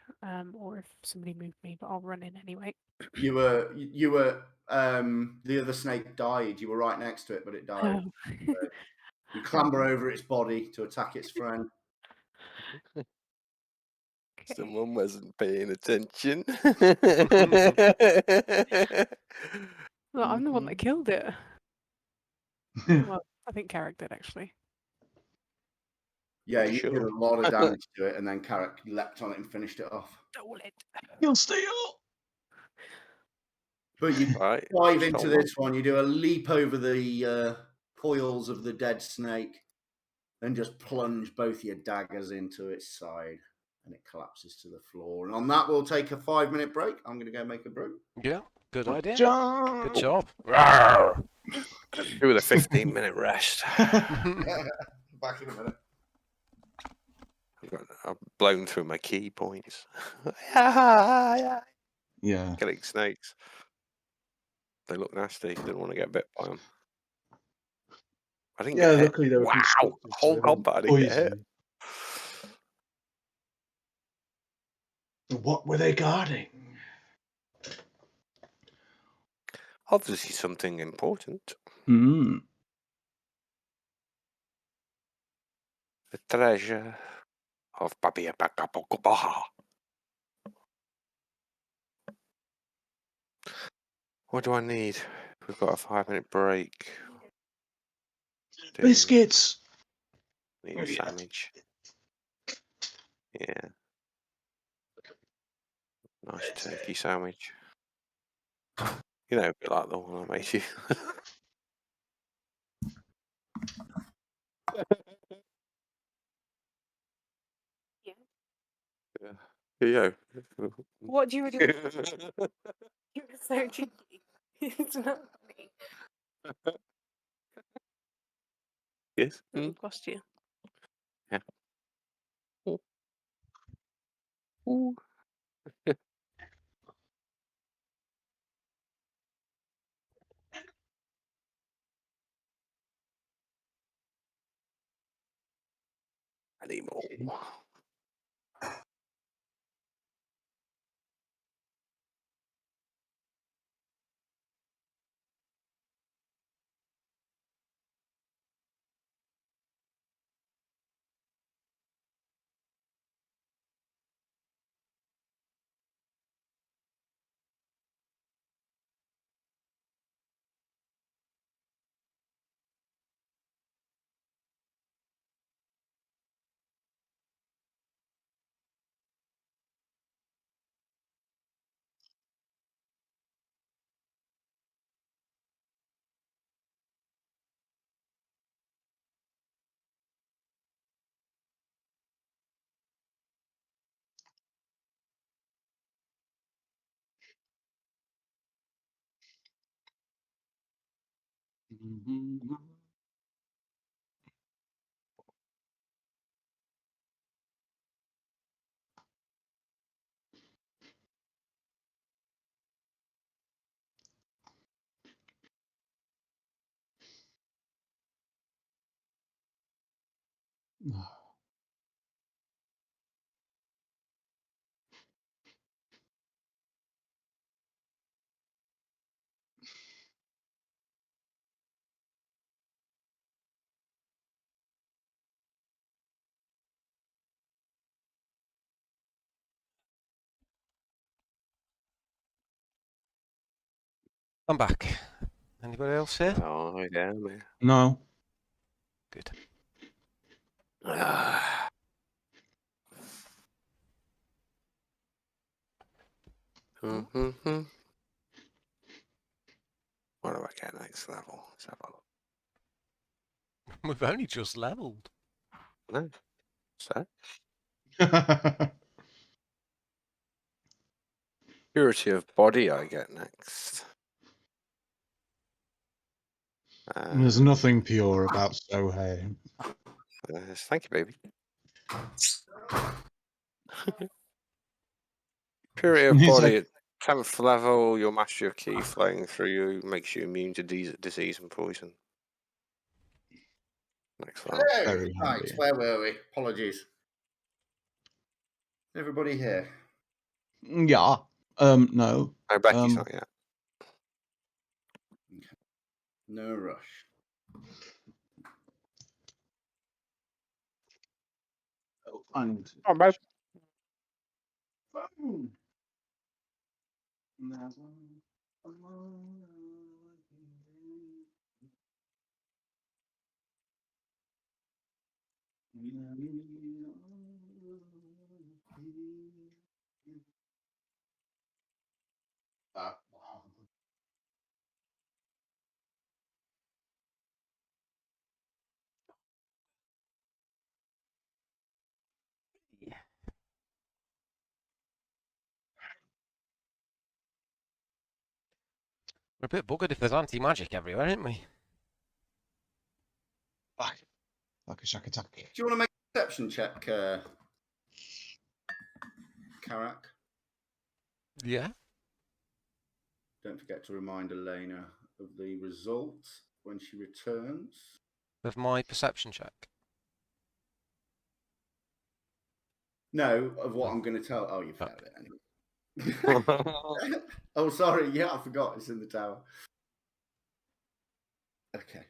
or if somebody moved me, but I'll run in anyway. You were the other snake died. You were right next to it, but it died. Oh. You clamber over its body to attack its friend. Someone wasn't paying attention. Well, I'm the one that killed it. Well, I think Carrick did actually. Yeah, You you sure? did a lot of damage to it, and then Carrick leapt on it and finished it off. Stole it. You'll steal. But you Right. dive into Stole this one. You do a leap over the coils of the dead snake, then just plunge both your daggers into its side, and it collapses to the floor. And on that, we'll take a 5-minute break. I'm going to go make a brew. Yeah, good idea. Jump. Good job. Do with a 15-minute rest. Back in a minute. I've blown through my key points. Yeah. Yeah. Killing snakes. They look nasty. Didn't want to get bit by them. I didn't get hit. Luckily they were Wow, constructed, so whole they wouldn't combat I didn't get hit. poison you. What were they guarding? Obviously something important. Hmm. The treasure of Babia Bakabokubaha. What do I need? We've got a 5-minute break. Biscuits. Need a sandwich. Yeah. Nice turkey sandwich. You know, a bit like the one I made you. Yeah. What do you do? You're so cheeky. It's not funny. Yes. It'll cost you. Yeah. Ooh. Anymore. I'm back. Anybody else here? Oh, yeah, man. No. Good. Mm-hmm. What do I get next level? Let's have a look. We've only just levelled. No. So, purity of body I get next. There's nothing pure about Sohei. Thank you, baby. Purity of He's body like- at 10th level, your mastery of ki flowing through you makes you immune to disease and poison. Next level. Hello. Very Right, handy. where were we? Apologies. Everybody here? Yeah. No. No, Becky's not yet. No rush. And Oh, bro. We're a bit buggered if there's anti-magic everywhere, aren't we? Like a shack attack. Do you want to make a perception check, Karak? Yeah. Don't forget to remind Elena of the result when she returns. With my perception check. No, of what I'm going to tell. Oh, you found Okay. it anyway. Oh, sorry. Yeah, I forgot. It's in the tower. Okay.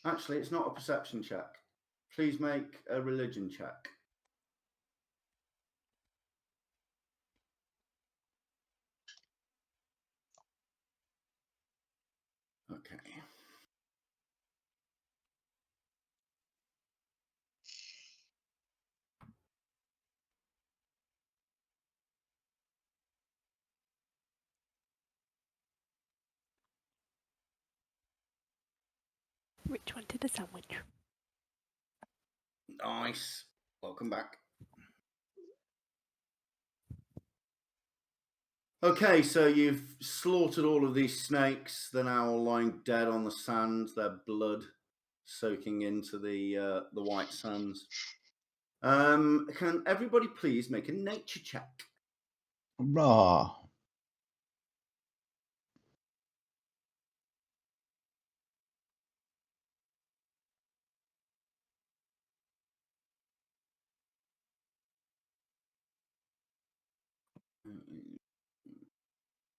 Actually, it's not a perception check. Please make a religion check. Okay. Which one did the sandwich? Nice. Welcome back. Okay, so you've slaughtered all of these snakes. They're now all lying dead on the sand. Their blood soaking into the white sands. Can everybody please make a nature check? Hurrah.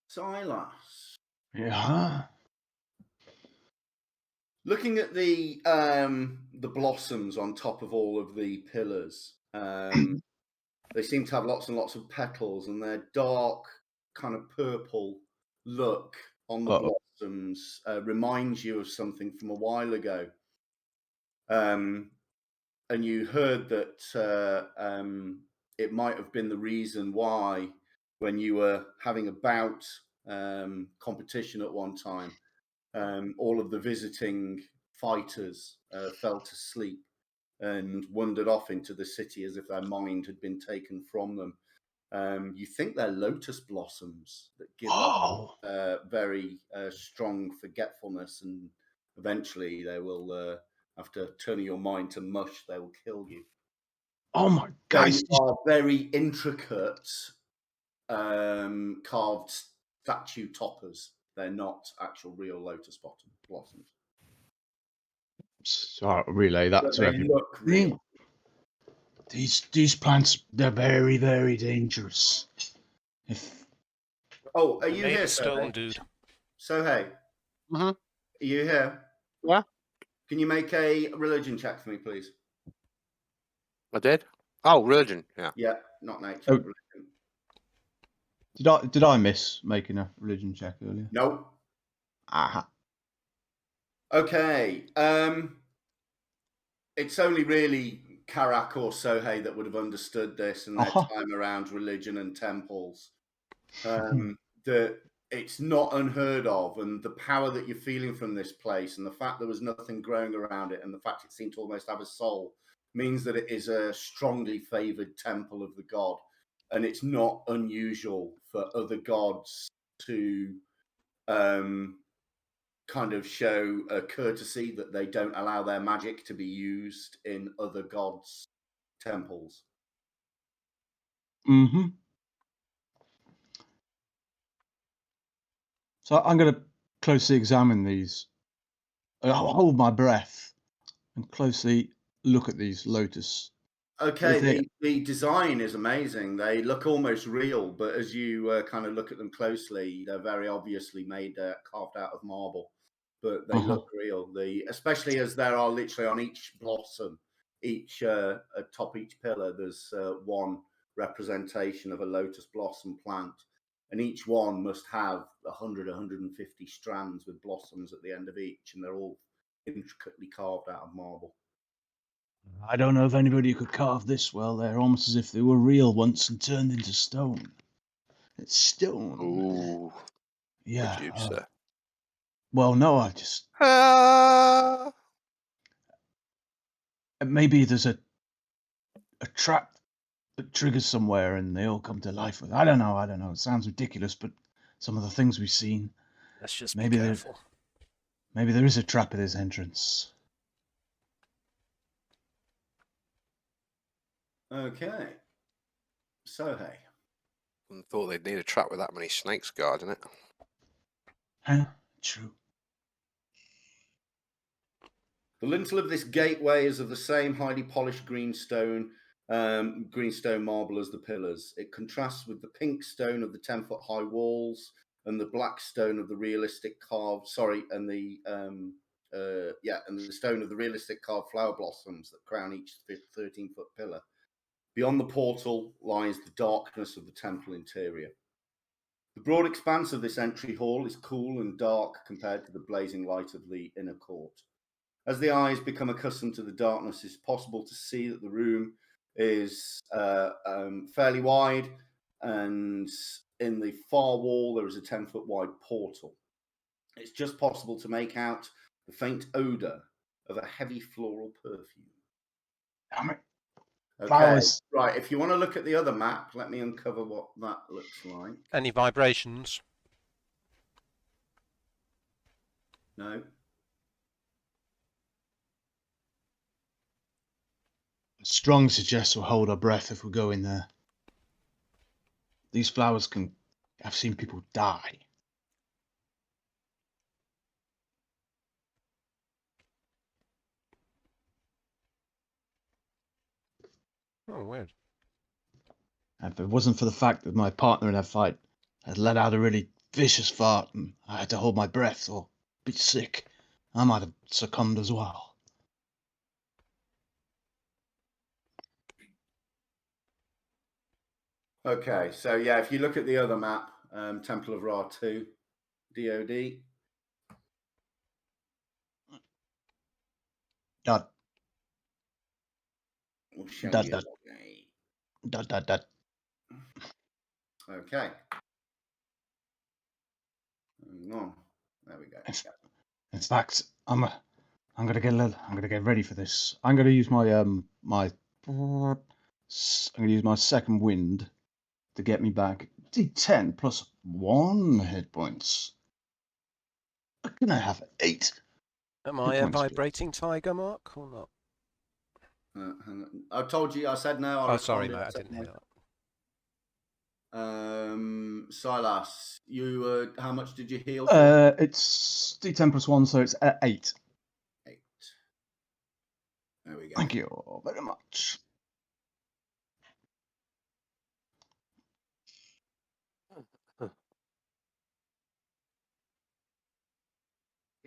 Silas. Yeah. Looking at the blossoms on top of all of the pillars, they seem to have lots and lots of petals, and their dark kind of purple look on the blossoms reminds you of something from a while ago. And you heard that it might have been the reason why, when you were having a bout competition at one time, all of the visiting fighters fell to sleep and wandered off into the city as if their mind had been taken from them. You think they're lotus blossoms that give off very strong forgetfulness, and eventually they will, after turning your mind to mush, they will kill you. Oh my They God. are very intricate carved statue toppers. They're not actual real lotus blossoms. So relay that But to they everybody. look real. These plants, they're very, very dangerous. Oh, are you Made here, of stone, Sohei? dude. Sohei, Mhm. are you here? Yeah. Can you make a religion check for me, please? I did. Oh, religion. Yeah. Yeah, not nature. Oh. Religion. Did I miss making a religion check earlier? No. Aha. Okay. It's only really Karak or Sohei that would have understood this and their time around religion and temples. That it's not unheard of, and the power that you're feeling from this place, and the fact there was nothing growing around it, and the fact it seemed to almost have a soul, means that it is a strongly favored temple of the god, and it's not unusual for other gods to kind of show a courtesy that they don't allow their magic to be used in other gods' temples. Mm-hmm. So I'm going to closely examine these. I'll hold my breath and closely look at these lotus. Okay, the design is amazing. They look almost real, but as you kind of look at them closely, they're very obviously made carved out of marble. But they look real. Especially as there are literally on each blossom, each atop each pillar, there's one representation of a lotus blossom plant, and each one must have 100, 150 strands with blossoms at the end of each, and they're all intricately carved out of marble. I don't know if anybody could carve this well. They're almost as if they were real once and turned into stone. It's stone. Ooh. Yeah. Would you, sir? Well, no, I just... Ah. Maybe there's a trap that triggers somewhere and they all come to life. I don't know. It sounds ridiculous, but some of the things we've seen... Let's just be careful. Maybe there is a trap at his entrance. Okay. So, hey. I thought they'd need a trap with that many snakes guarding it. Huh? True. The lintel of this gateway is of the same highly polished greenstone marble as the pillars. It contrasts with the pink stone of the 10-foot-high walls and the black stone of the realistic carved. And the stone of the realistic carved flower blossoms that crown each 13-foot pillar. Beyond the portal lies the darkness of the temple interior. The broad expanse of this entry hall is cool and dark compared to the blazing light of the inner court. As the eyes become accustomed to the darkness, it's possible to see that the room is fairly wide, and in the far wall there is a 10-foot wide portal. It's just possible to make out the faint odour of a heavy floral perfume. Damn it. Okay, Flowers. right. If you want to look at the other map, let me uncover what that looks like. Any vibrations? No. Strong suggests we'll hold our breath if we go in there. These flowers can... I've seen people die. Oh, weird. If it wasn't for the fact that my partner in that fight had let out a really vicious fart and I had to hold my breath or be sick, I might have succumbed as well. Okay, so yeah, if you look at the other map, Temple of Ra 2, DOD. Dot, We'll show dot, you. dot, dot, dot, dot. Okay. Hang on. There we go. In fact, I'm gonna get ready for this. I'm gonna use my I'm gonna use my second wind to get me back. D10 plus 1 hit points. Can I have 8? Am I a vibrating tiger, Mark, or not? Hang on. I told you. I said no. Oh, sorry, mate. I didn't hear that. Silas, you how much did you heal? It's D10 plus 1, so it's 8. 8. There we go. Thank you very much.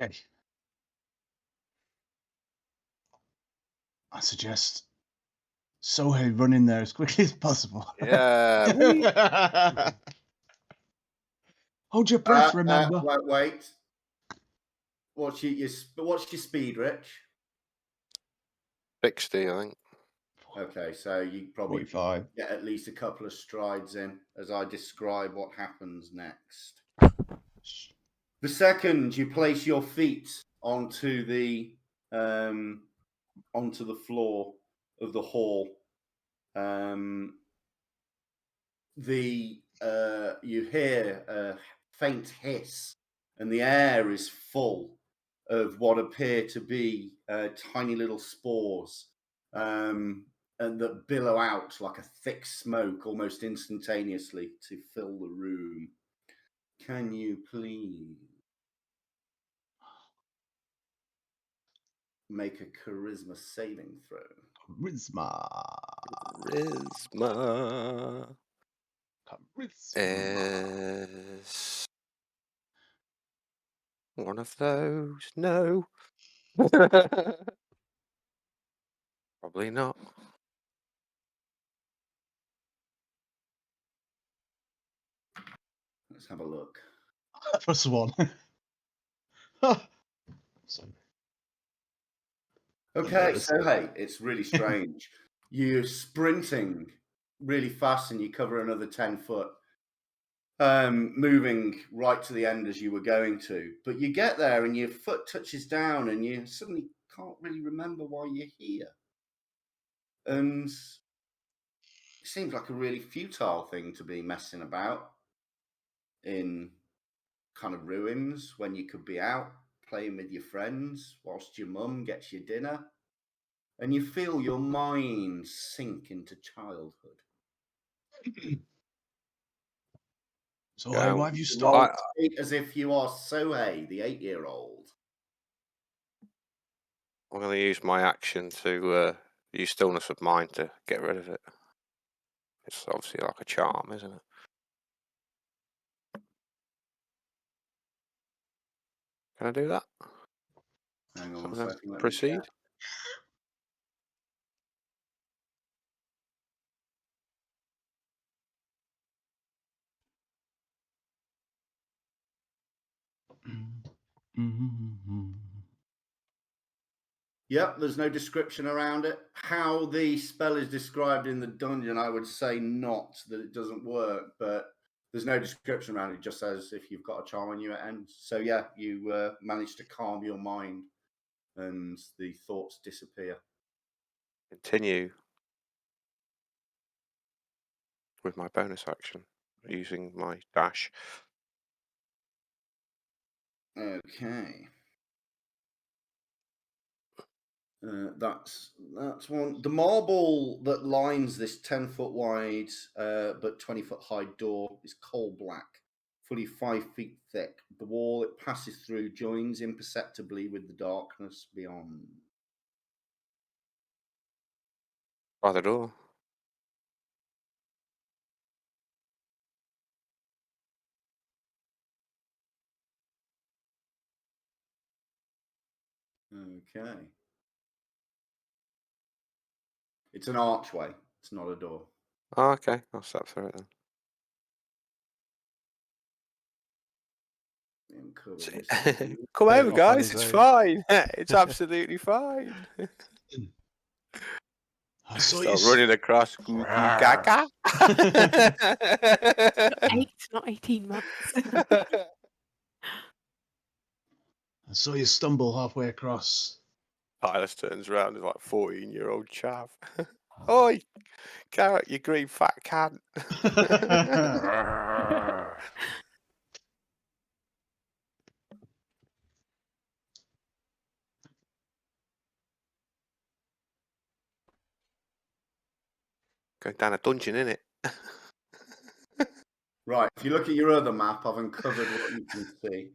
Okay. I suggest Sohei run in there as quickly as possible. Yeah. Hold your breath, remember. Wait. What's your speed, Rich? 60, I think. Okay, so you probably 45. get at least a couple of strides in as I describe what happens next. The second you place your feet onto the floor of the hall. You hear a faint hiss, and the air is full of what appear to be tiny little spores, and that billow out like a thick smoke almost instantaneously to fill the room. Can you please make a charisma saving throw? Charisma. Is one of those? No. Probably not. Let's have a look. Plus one. Sorry. Okay, so hey, it's really strange. You're sprinting really fast and you cover another 10 foot, moving right to the end as you were going to. But you get there and your foot touches down and you suddenly can't really remember why you're here. And it seems like a really futile thing to be messing about in kind of ruins when you could be out playing with your friends whilst your mum gets your dinner. And you feel your mind sink into childhood. So Yeah, why have you Roll stopped? as if you are Sohei, the 8-year-old. I'm going to use my action to use stillness of mind to get rid of it. It's obviously like a charm, isn't it? Can I do that? Hang on a And then second. Let me proceed. check. Yep, there's no description around it. How the spell is described in the dungeon, I would say not, that it doesn't work, but there's no description around it. It just says if you've got a charm on you, it ends. So yeah, you managed to calm your mind and the thoughts disappear. Continue with my bonus action using my dash. Okay. That's one. The marble that lines this 10-foot wide but 20-foot high door is coal black, fully 5 feet thick. The wall it passes through joins imperceptibly with the darkness beyond. By the door. Okay. It's an archway. It's not a door. Oh, okay, I'll step through it then. Come Get over, off on guys. his It's own. fine. It's absolutely fine. I saw Start you. running across. Goo goo gaga. 8, not 18 months. I saw you stumble halfway across. Silas turns around as like 14-year-old chav. Oi, Carrot, you green fat cunt. Going down a dungeon, innit? Right. If you look at your other map, I've uncovered what you can see.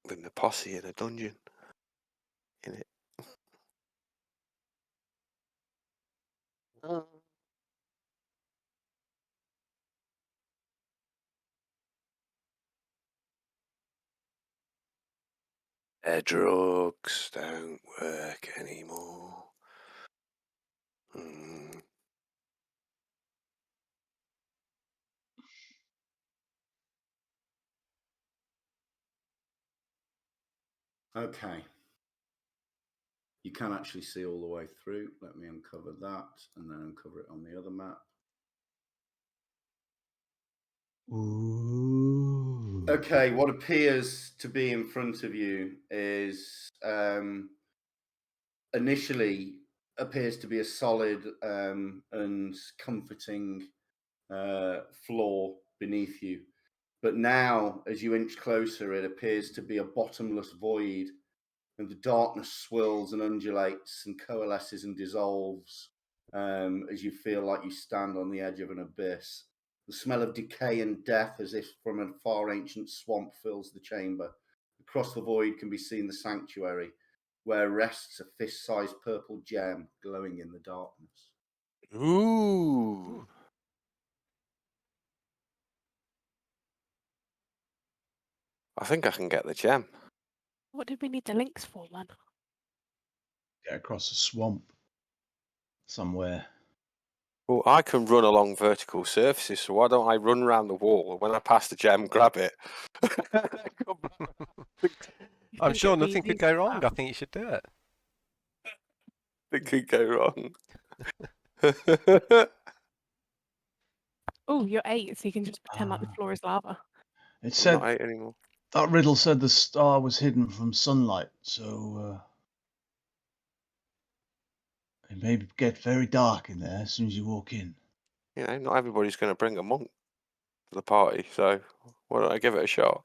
With the posse in a dungeon, innit? Their drugs don't work anymore. Okay. You can actually see all the way through. Let me uncover that and then uncover it on the other map. Ooh. Okay, what appears to be in front of you is initially appears to be a solid and comforting floor beneath you. But now, as you inch closer, it appears to be a bottomless void, and the darkness swirls and undulates and coalesces and dissolves as you feel like you stand on the edge of an abyss. The smell of decay and death, as if from a far ancient swamp, fills the chamber. Across the void can be seen the sanctuary, where rests a fist-sized purple gem glowing in the darkness. Ooh. I think I can get the gem. What did we need the links for, then? Get across a swamp somewhere. Well, I can run along vertical surfaces, so why don't I run around the wall? When I pass the gem, grab it. Come back. I'm sure it'd be nothing could easy go to wrong. grab? I think you should do it. It could go wrong. Oh, you're 8, so you can just pretend like the floor is lava. It I'm said not 8 anymore. that riddle said the star was hidden from sunlight, so it may get very dark in there as soon as you walk in. You know, not everybody's going to bring a monk to the party, so why don't I give it a shot?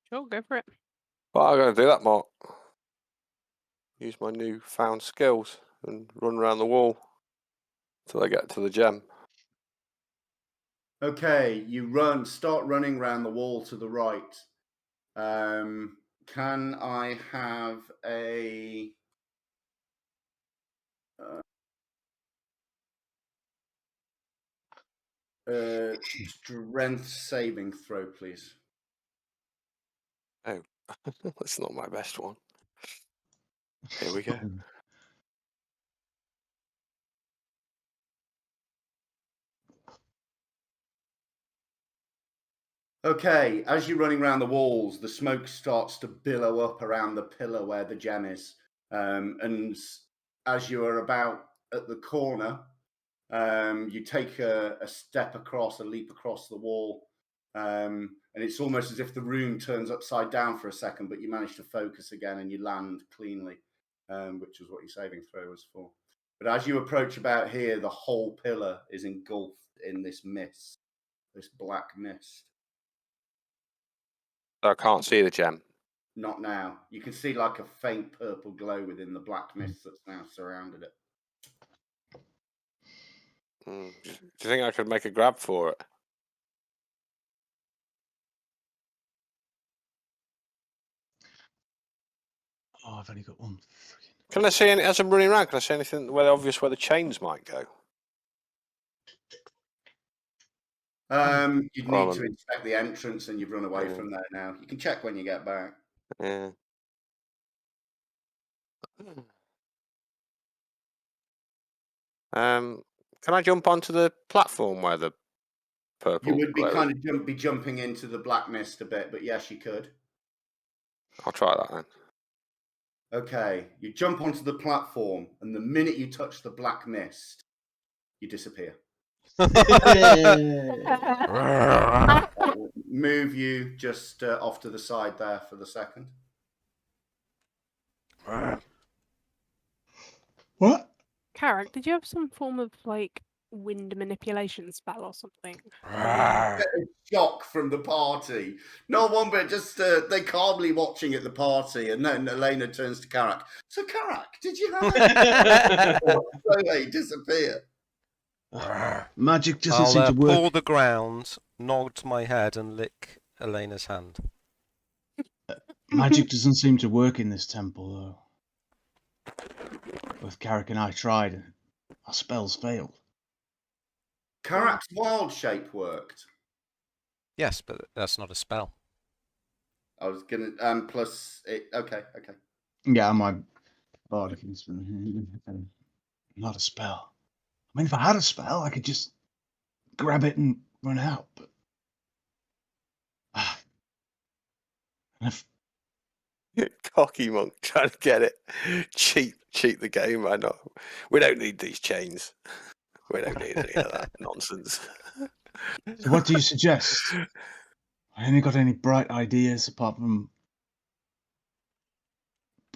Sure, go for it. Well, I'm going to do that, Mark. Use my newfound skills and run around the wall till I get to the gem. Okay, you start running around the wall to the right. Can I have a strength saving throw, please? Oh, that's not my best one. Here we go. Okay, as you're running around the walls, the smoke starts to billow up around the pillar where the gem is. And as you are about at the corner, you take a step across, a leap across the wall. And it's almost as if the room turns upside down for a second, but you manage to focus again and you land cleanly, which is what your saving throw was for. But as you approach about here, the whole pillar is engulfed in this mist, this black mist. I can't see the gem. Not now. You can see like a faint purple glow within the black mist that's now surrounded it. Do you think I could make a grab for it? Oh, I've only got one. Can I see any, as I'm running around, can I see anything where obvious where the chains might go? You'd need to inspect the entrance, and you've run away from there now. You can check when you get back. Yeah. Can I jump onto the platform where the purple? You would be glow kind is? of jumping into the black mist a bit, but yes, you could. I'll try that then. Okay, you jump onto the platform, and the minute you touch the black mist, you disappear. Move you just off to the side there for the second. What? Carrick, did you have some form of like wind manipulation spell or something? A shock from the party. Not one bit, just they calmly watching at the party, and then Elena turns to Carrick. So Carrick, did you have a slowly disappear? Magic doesn't seem I'll to work. paw the ground, nod my head, and lick Elena's hand. Magic doesn't seem to work in this temple, though. Both Carrick and I tried, and our spells failed. Carrick's wild shape worked. Yes, but that's not a spell. I was gonna plus it. Okay. Yeah, my bardic instrument. Not a spell. I mean, if I had a spell, I could just grab it and run out. But Cocky monk trying to get it. Cheat the game. I know. We don't need these chains. We don't need any of that nonsense. So what do you suggest? I ain't got any bright ideas apart from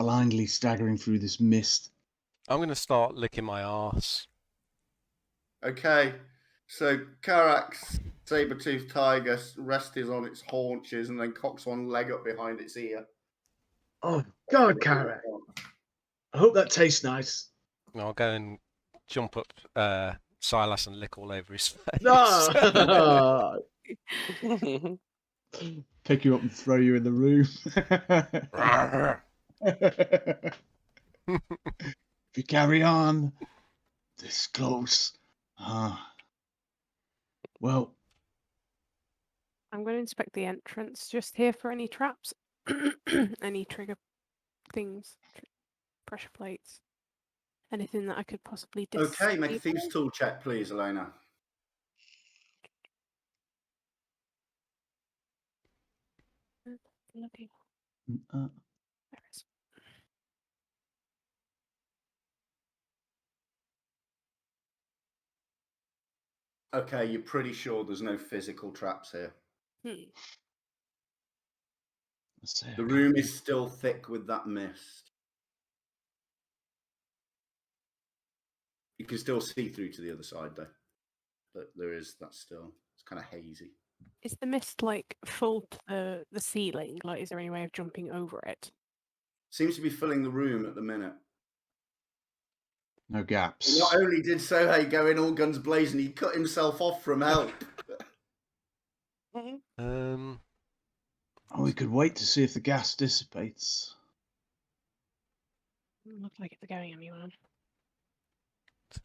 blindly staggering through this mist. I'm going to start licking my arse. Okay, so Karak's saber-toothed tiger rests on its haunches and then cocks one leg up behind its ear. Oh, God, Karak. I hope that tastes nice. And I'll go and jump up Silas and lick all over his face. No! Pick you up and throw you in the room. If you carry on this close, well, I'm going to inspect the entrance just here for any traps, any trigger things, pressure plates, anything that I could possibly Okay, make a disable. thieves' tool check, please, Elena. Bloody- uh, there it is. Okay, you're pretty sure there's no physical traps here. let's say I The can't room think. is still thick with that mist. You can still see through to the other side, though. But that's still, it's kind of hazy. Is the mist like full to the ceiling? Like, is there any way of jumping over it? Seems to be filling the room at the minute. No gaps. Not only did Sohei go in all guns blazing, he cut himself off from help. Oh, we could wait to see if the gas dissipates. Doesn't look like it's going anywhere. 10,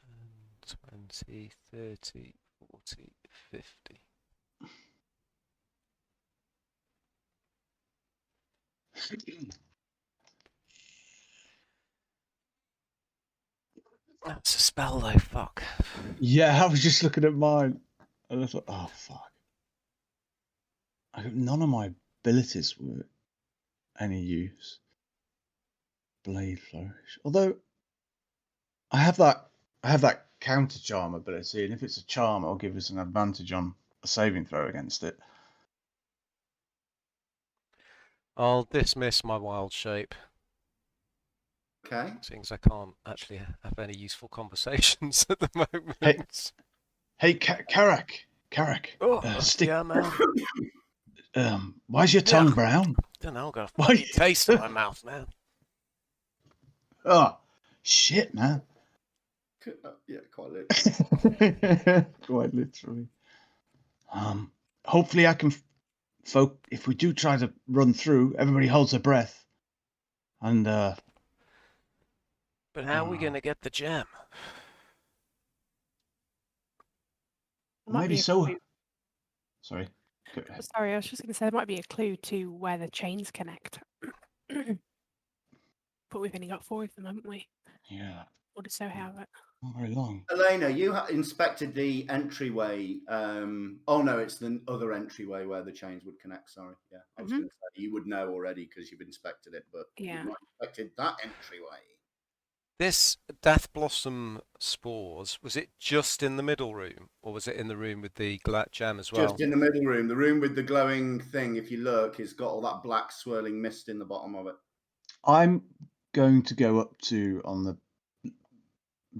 20, 30, 40, 50. That's a spell though, fuck. Yeah, I was just looking at mine. And I thought, oh, fuck. None of my abilities were any use. Blade flourish. Although, I have that counter charm ability, and if it's a charm, it'll give us an advantage on a saving throw against it. I'll dismiss my wild shape, Okay. seeing as I can't actually have any useful conversations at the moment. Hey, Karak. Oh, Stick. yeah, man. Why's your tongue brown? Don't know, I've got a Why- funny taste in my mouth now. Oh, shit, man. Yeah, quite literally. Quite literally. Hopefully I can if we do try to run through, everybody holds their breath. And But how are we going to get the gem? Might maybe be a so. clue. Sorry. Go ahead. Sorry, I was just going to say there might be a clue to where the chains connect. But we've only got 4 of them, haven't we? Yeah. Or does so have it? Not very long. Elena, you inspected the entryway. Oh no, it's the other entryway where the chains would connect. Sorry, yeah, I was going to say you would know already because you've inspected it, but Yeah. you've not inspected that entryway. This Death Blossom spores, was it just in the middle room, or was it in the room with the gem as well? Just in the middle room. The room with the glowing thing, if you look, has got all that black swirling mist in the bottom of it. I'm going to go up to on the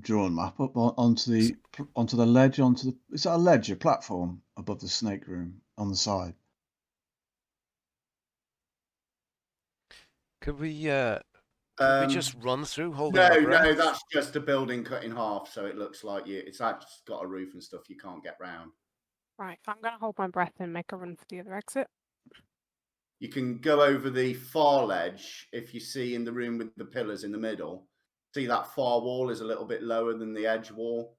drawn map up onto the ledge is that a ledge, a platform above the snake room on the side? Could we just run through holding No, our breath? no, that's just a building cut in half, so it looks like it's actually got a roof and stuff you can't get round. Right, I'm going to hold my breath and make a run for the other exit. You can go over the far ledge if you see in the room with the pillars in the middle. See that far wall is a little bit lower than the edge wall.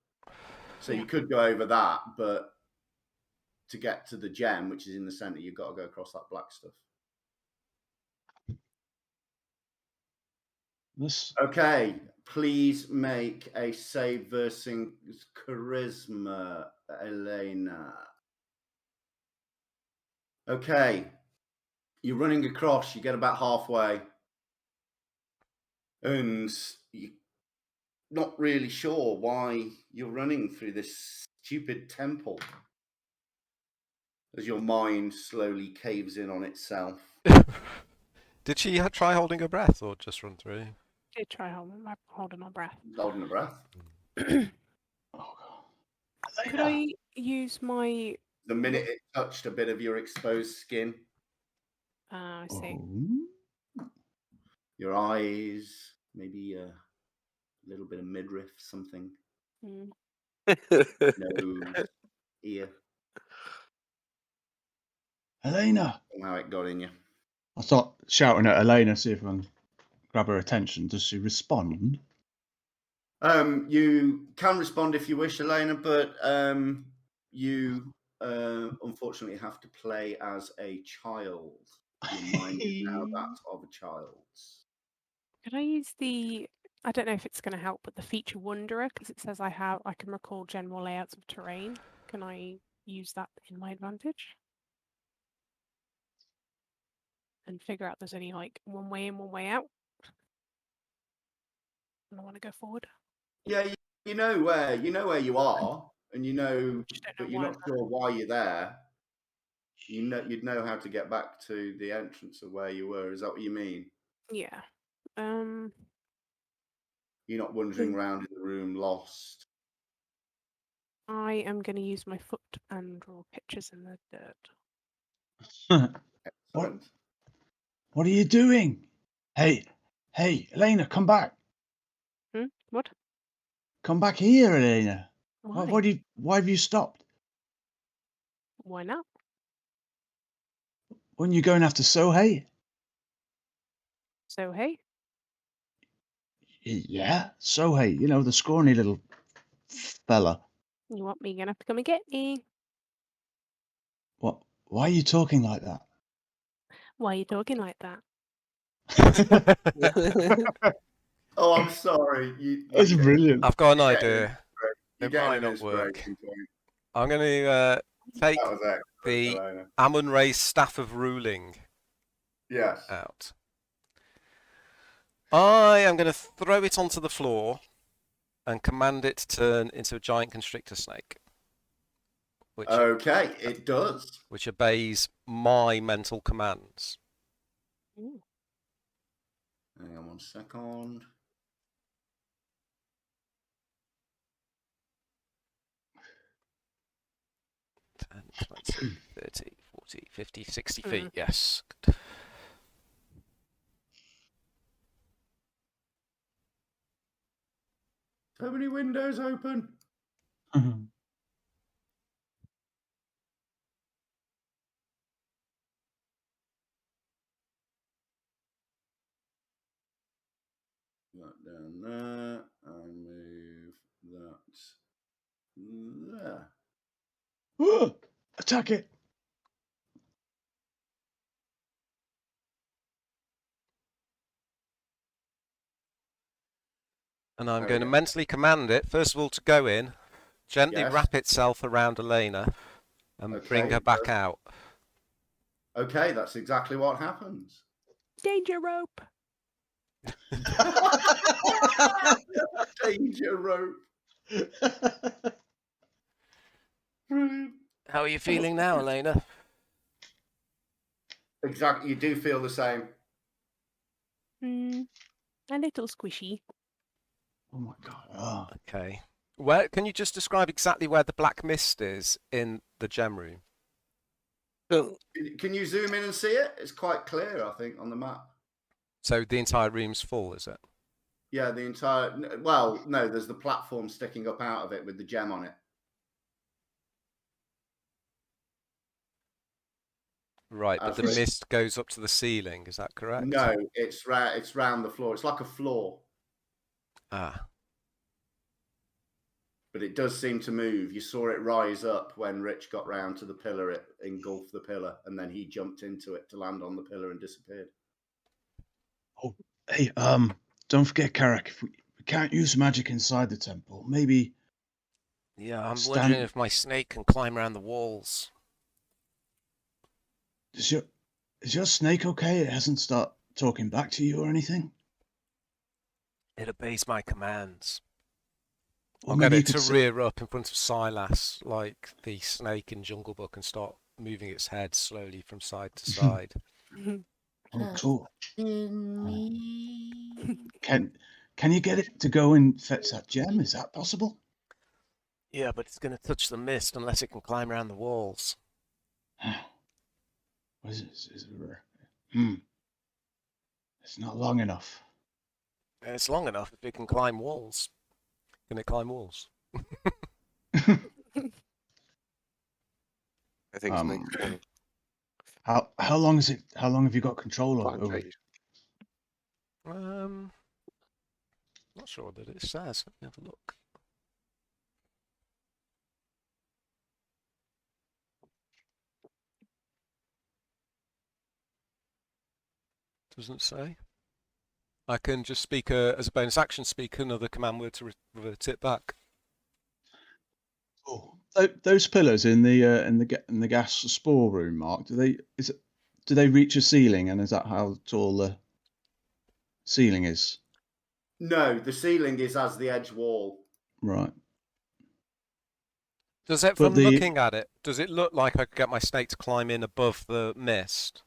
So you could go over that, but to get to the gem, which is in the center, you've got to go across that black stuff. Okay, please make a save versus charisma, Elena. Okay, you're running across, you get about halfway, and you're not really sure why you're running through this stupid temple as your mind slowly caves in on itself. Did she try holding her breath or just run through? Did try holding my breath. Holding a breath. Oh, God. Could I use my? The minute it touched a bit of your exposed skin, I see. Oh. your eyes, maybe a little bit of midriff, something, Mm. nose, ear, Elena! somehow it got in you. I start shouting at Elena, see if I can grab her attention. Does she respond? You can respond if you wish, Elena, but you unfortunately have to play as a child. Your mind is now that of a child's. Could I use the? I don't know if it's going to help, but the feature Wanderer, because it says I can recall general layouts of terrain. Can I use that in my advantage? And figure out there's only like one way in, one way out. And I want to go forward. Yeah, you know where you are, and you know, Just don't but know you're why not I'm sure why you're there. You'd know how to get back to the entrance of where you were. Is that what you mean? Yeah. You're not wandering around in the room lost. I am going to use my foot and draw pictures in the dirt. Excellent. What are you doing? Hey, Elena, come back. What? Come back here, Elena. Why? Why have you stopped? Why not? When you going after Sohei? So hey, Yeah, Sohei, you know, the scrawny little fella. you want me? You're gonna have to come and get me. What? Why are you talking like that? Why are you talking like that? Oh, I'm sorry. That's brilliant. I've got an You're idea. You're It getting might an not work. inspiration point. I'm going to take That was excellent, the Elena. Amun-Re's Staff of Ruling Yes. out. I am going to throw it onto the floor and command it to turn into a giant constrictor snake. Okay, it does. Which obeys my mental commands. Ooh. Hang on 1 second. Ten, 20, 30, 40, 50, 60 Mm. feet, yes. So many windows open. That down there, and move that there. Whoa, attack it. And I'm There going we to go. mentally command it, first of all, to go in, gently Yes. wrap itself around Elena, and bring Okay, her back out. Okay, that's exactly what happens. Danger rope. Danger rope. Brilliant. How are you feeling now, Elena? Exactly, you do feel the same. A little squishy. Oh my god. Oh. Okay. Where can you just describe exactly where the black mist is in the gem room? Can you zoom in and see it? It's quite clear, I think, on the map. So the entire room's full, is it? Yeah, the entire. Well, no, there's the platform sticking up out of it with the gem on it. Right, but As the Rich- mist goes up to the ceiling, is that correct? No, it's round the floor. It's like a floor, Ah, but it does seem to move. You saw it rise up when Rich got round to the pillar. It engulfed the pillar, and then he jumped into it to land on the pillar and disappeared. Oh, hey, don't forget, Karak, if we can't use magic inside the temple, maybe. yeah, I'm Stand- wondering if my snake can climb around the walls. Is your snake okay? It hasn't started talking back to you or anything? It obeys my commands. Or I'll get maybe you it to could rear up in front of Silas like the snake in Jungle Book and start moving its head slowly from side to side. Oh, cool. Me. Can you get it to go and fetch that gem? Is that possible? Yeah, but it's going to touch the mist unless it can climb around the walls. What is it? It's not long enough. It's long enough if it can climb walls. Can it climb walls? I think snakes can How long is it? How long have you got control climb over it? trees. Not sure that it says. Let me have a look. Doesn't say. I can just speak as a bonus action, speak another command word to revert it back. Oh, those pillars in the gas spore room, Mark. Do they reach a ceiling, and is that how tall the ceiling is? No, the ceiling is as the edge wall. Right. Does it, But from looking at it, does it look like I could get my snake to climb in above the mist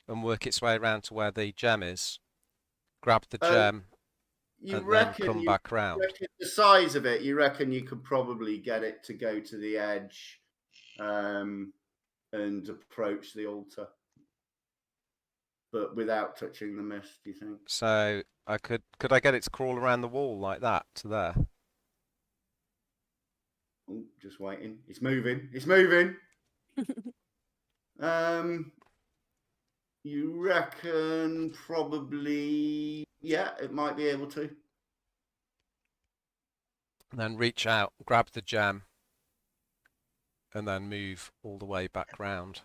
and work its way around to where the gem is, grab the gem, and then come back round? The size of it, you reckon you could probably get it to go to the edge and approach the altar, but without touching the mist, do you think? So I could I get it to crawl around the wall like that to there? Oh, just waiting. It's moving. It's moving. You reckon probably, yeah, it might be able to. And then reach out, grab the gem, and then move all the way back round.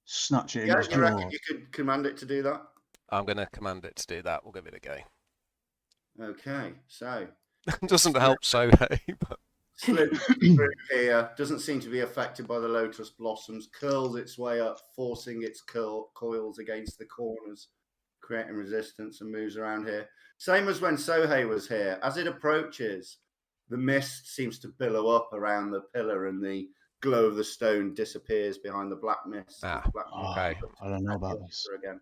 Snatch it in Yeah, his you reckon jaws. you could command it to do that? I'm going to command it to do that. We'll give it a go. Okay, so Doesn't help, so hey. But slips through here, doesn't seem to be affected by the lotus blossoms, curls its way up, forcing its coils against the corners, creating resistance, and moves around here. Same as when Sohei was here. As it approaches, the mist seems to billow up around the pillar, and the glow of the stone disappears behind the black mist. Okay. I don't know about this. Again.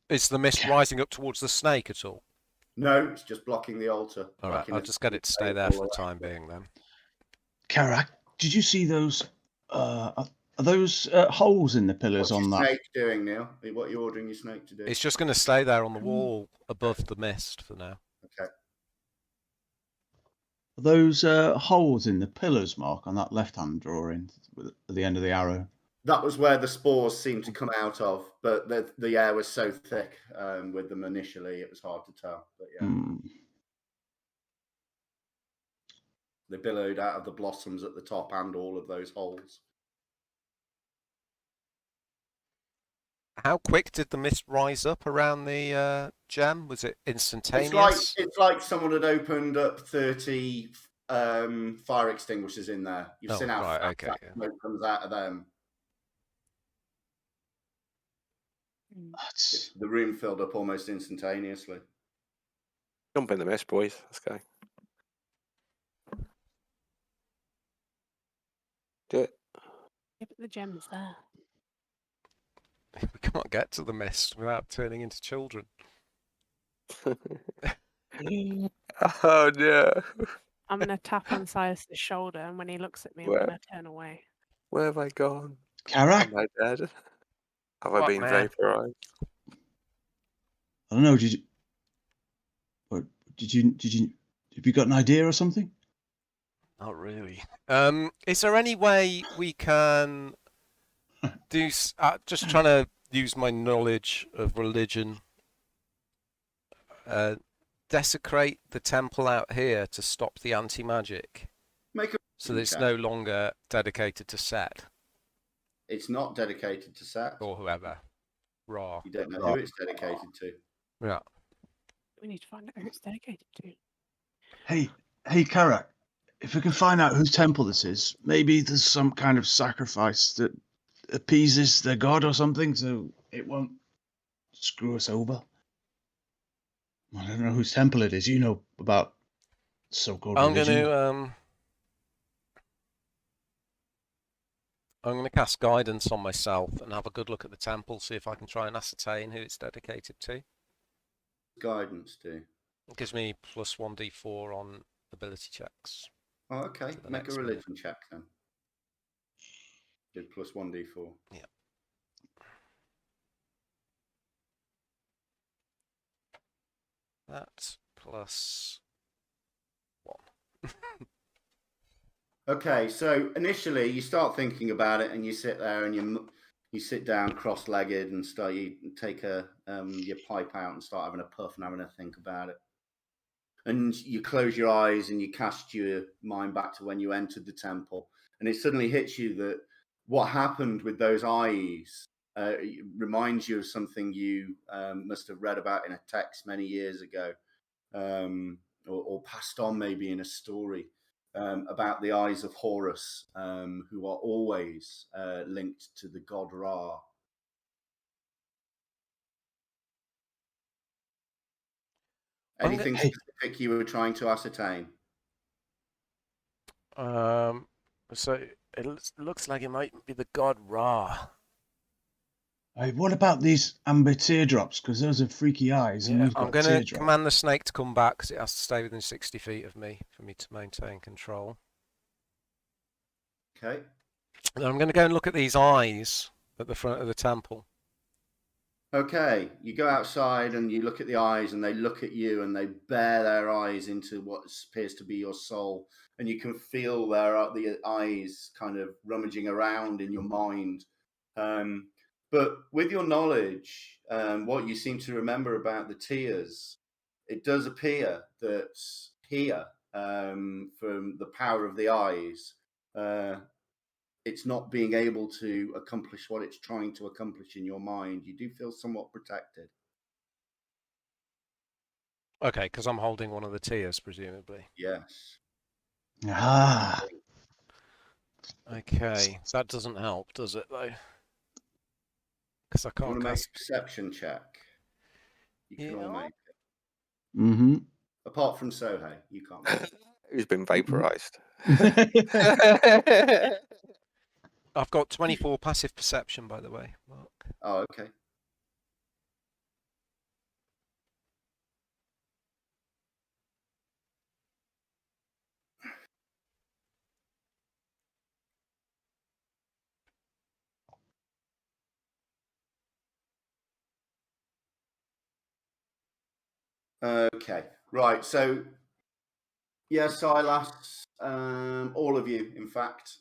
Is the mist rising up towards the snake at all? No, it's just blocking the altar. All right, I'll just get it to stay there for the time being then. Karak, did you see those? Are those holes in the pillars What's on your that? snake doing, Neil? What are you ordering your snake to do? It's just going to stay there on the wall above the mist for now. Okay. Are those holes in the pillars, Mark, on that left-hand drawing at the end of the arrow? That was where the spores seemed to come out of, but the air was so thick with them initially, it was hard to tell. But yeah, they billowed out of the blossoms at the top and all of those holes. How quick did the mist rise up around the gem? Was it instantaneous? It's like someone had opened up 30 fire extinguishers in there. You've seen how fast that smoke comes out of them. The room filled up almost instantaneously. Jump in the mist, boys. Let's go. Do it. Yeah, but the gem's there. We can't get to the mist without turning into children. Oh no. I'm going to tap on Silas's shoulder, and when he looks at me, I'm going to turn away. Where have I gone? Karak? Am I dead? Have I been vaporized? I don't know. Have you got an idea or something? Not really. Is there any way we can do? Just trying to use my knowledge of religion. Desecrate the temple out here to stop the anti-magic, so that it's no longer dedicated to Set. It's not dedicated to Set or whoever. Ra. You don't know who it's dedicated to. Yeah. We need to find out who it's dedicated to. Hey, Karak, if we can find out whose temple this is, maybe there's some kind of sacrifice that appeases the god or something, so it won't screw us over. I don't know whose temple it is. You know about so-called religion. I'm going to cast guidance on myself and have a good look at the temple, see if I can try and ascertain who it's dedicated to. Guidance do. It gives me plus 1d4 on ability checks. Oh, okay. For the Make a next religion check then. Did plus 1d4. Yeah. That's plus 1. Okay, so initially you start thinking about it, and you sit there and you sit down cross-legged and start. You take your pipe out and start having a puff and having a think about it. And you close your eyes and you cast your mind back to when you entered the temple, and it suddenly hits you that what happened with those eyes reminds you of something you must have read about in a text many years ago, or passed on maybe in a story. About the eyes of Horus, who are always linked to the god Ra. Anything specific you were trying to ascertain? So it looks like it might be the god Ra. Hey, what about these amber teardrops? Because those are freaky eyes, and Yeah, we've I'm got going to teardrops. command the snake to come back because it has to stay within 60 feet of me for me to maintain control. Okay. And I'm going to go and look at these eyes at the front of the temple. Okay, you go outside and you look at the eyes, and they look at you, and they bear their eyes into what appears to be your soul, and you can feel the eyes kind of rummaging around in your mind. But with your knowledge, what you seem to remember about the tears, it does appear that here, from the power of the eyes, it's not being able to accomplish what it's trying to accomplish in your mind. You do feel somewhat protected. Okay, because I'm holding one of the tears, presumably. Yes. Ah. Okay, that doesn't help, does it, though? Because I You can't want to make cast... a perception check? You can all make it. Mm-hmm. Apart from Sohei, you can't make it. Who's been vaporized? I've got 24 passive perception, by the way, Mark. Oh, okay. Okay, right. So, yes, Silas, all of you, in fact,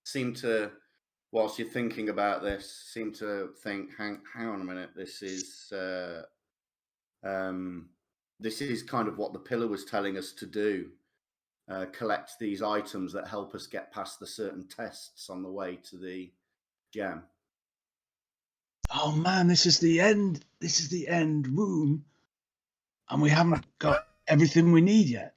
seem to, whilst you're thinking about this, seem to think, hang on a minute, this is kind of what the pillar was telling us to do. Collect these items that help us get past the certain tests on the way to the gem. Oh man, this is the end. This is the end room, and we haven't got everything we need yet.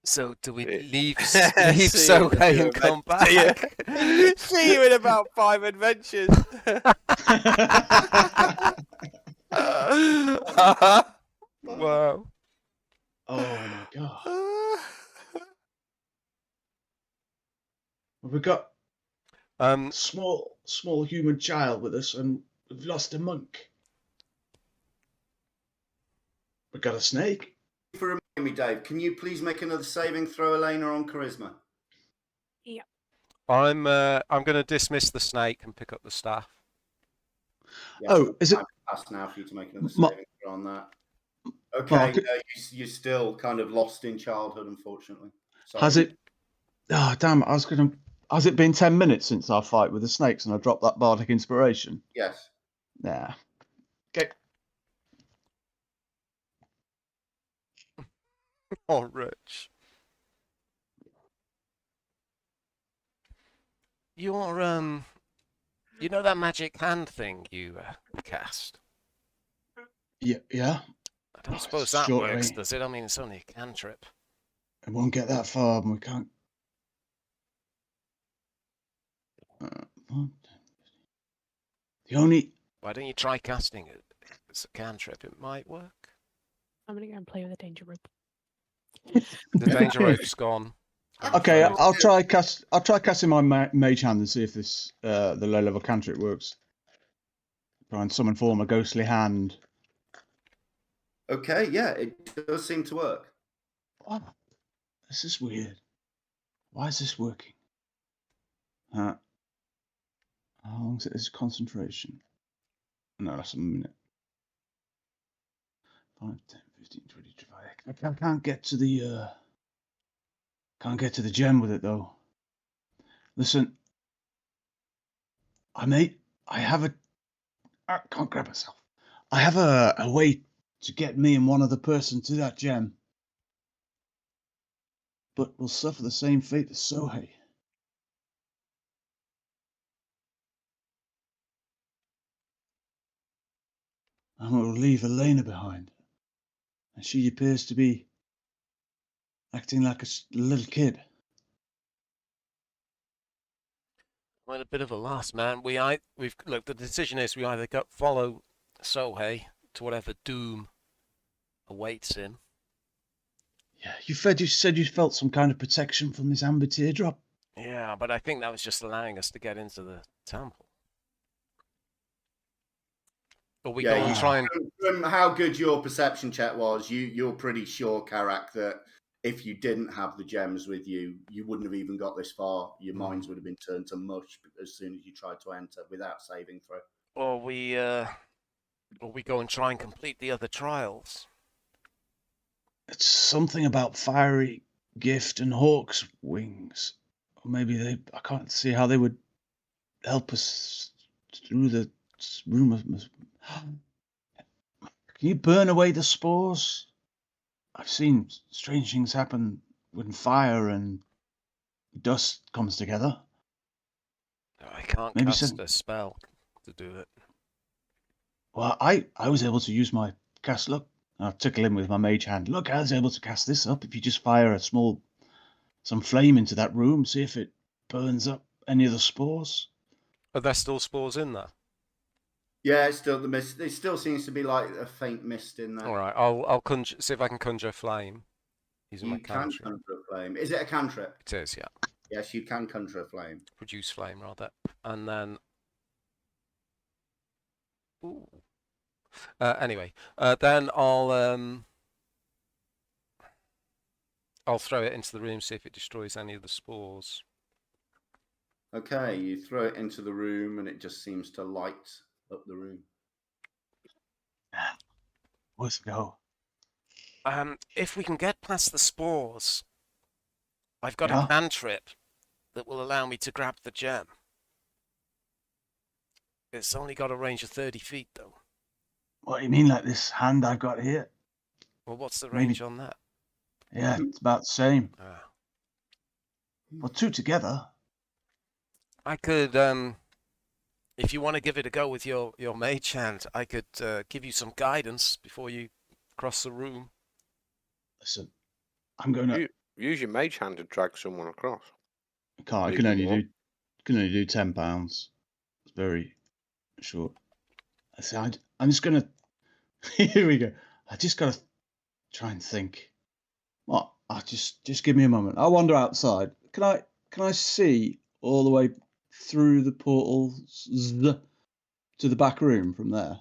So do we Yeah. leave See you in a Sohei few and come adventures. back? See you in about 5 adventures. Wow. Oh my god. We've got small human child with us, and we've lost a monk. We've got a snake. For reminding me, Dave, can you please make another saving throw, Elena, on charisma? Yeah. I'm going to dismiss the snake and pick up the staff. Yes, Oh, is it past now for you to make another Ma- saving throw on that? Okay, Mark, you're still kind of lost in childhood, unfortunately. Sorry. has it? Oh damn! I was gonna. Has it been 10 minutes since our fight with the snakes and I dropped that bardic inspiration? Yes. Nah. Okay. Oh, Rich. You're you know that magic hand thing you cast? Yeah. I don't Oh, suppose it's that short works, range. does it? I mean, it's only a cantrip. It won't get that far, and we can't. The only. Why don't you try casting it? It's a cantrip. It might work. I'm gonna go and play with the danger rope. The danger rope's gone. Okay, I'm afraid. I'll try casting my mage hand and see if this the low level cantrip works. Try and summon form a ghostly hand. Okay, yeah, it does seem to work. What? This is weird. Why is this working? How long is it? This concentration? No, that's a minute. 5, 10, 15, 20, 25. I can't get to the gem with it though. Listen, I can't grab myself. I have a way to get me and one other person to that gem, but we'll suffer the same fate as Sohei. And we'll leave Elena behind, and she appears to be acting like a little kid. I'm in a bit of a loss, man. Look. The decision is we either follow Sohei to whatever doom awaits him. Yeah, you said you felt some kind of protection from this amber teardrop. Yeah, but I think that was just allowing us to get into the temple. Or we go and try and. From how good your perception check was, you're pretty sure, Karak, that if you didn't have the gems with you, you wouldn't have even got this far. Your minds would have been turned to mush as soon as you tried to enter without saving throw. Or we go and try and complete the other trials. It's something about fiery gift and hawk's wings. Or maybe I can't see how they would help us through the room of. Can you burn away the spores? I've seen strange things happen when fire and dust comes together. I can't cast a spell to do it. Well, I was able to use my cast luck. I'll tickle him with my mage hand. Look, I was able to cast this up. If you just fire some flame into that room, see if it burns up any of the spores. Are there still spores in there? Yeah, it's still the mist. It still seems to be like a faint mist in there. All right, I'll see if I can conjure flame. Using my can cantrip. conjure a flame. Is it a cantrip? It is, yeah. Yes, you can conjure a flame. Produce flame, rather. And then... Ooh. Anyway, then I'll throw it into the room, see if it destroys any of the spores. Okay, you throw it into the room and it just seems to light up the room. Let's go. If we can get past the spores, I've got a cantrip that will allow me to grab the gem. It's only got a range of 30 feet, though. What do you mean, like this hand I've got here? Well, what's the range on that? Yeah, it's about the same. Ah. Well, two together. I could, if you want to give it a go with your mage hand, I could give you some guidance before you cross the room. Listen, I'm going to use your mage hand to drag someone across. I can't. I can only do £10. It's very short. I'm just gonna. Here we go. I just gotta try and think. What? Just give me a moment. I'll wander outside. Can I see all the way through the portals to the back room from there?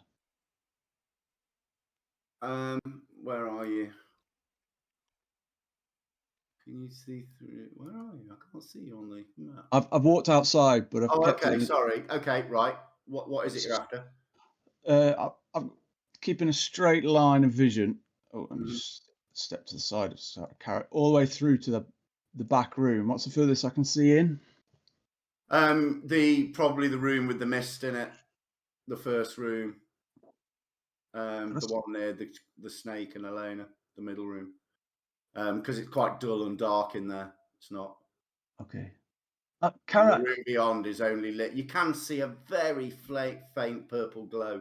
Where are you? Can you see through? Where are you? I can't see you on the map. I've walked outside, but I've kept okay. it. Sorry. Okay, right. What is it you're after? I'm keeping a straight line of vision. Oh, let me just step to the side of carrot all the way through to the back room. What's the furthest I can see in? Probably the room with the mist in it. The first room. The one near the snake and Elena, the middle room. Because it's quite dull and dark in there. It's not. Okay. The room beyond is only lit. You can see a very faint purple glow.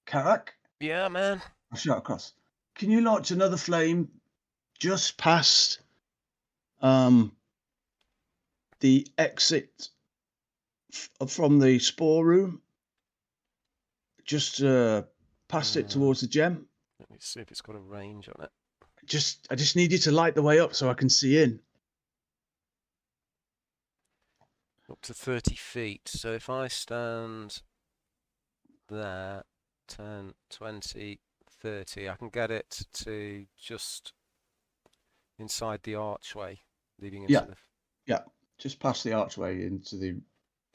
Karak? Yeah, man. I'll shout across. Can you launch another flame just past the exit from the spore room? Just past it towards the gem? Let me see if it's got a range on it. I just need you to light the way up so I can see in. Up to 30 feet. So if I stand there, 10, 20, 30, I can get it to just inside the archway, leading into the... Yeah, just past the archway into the...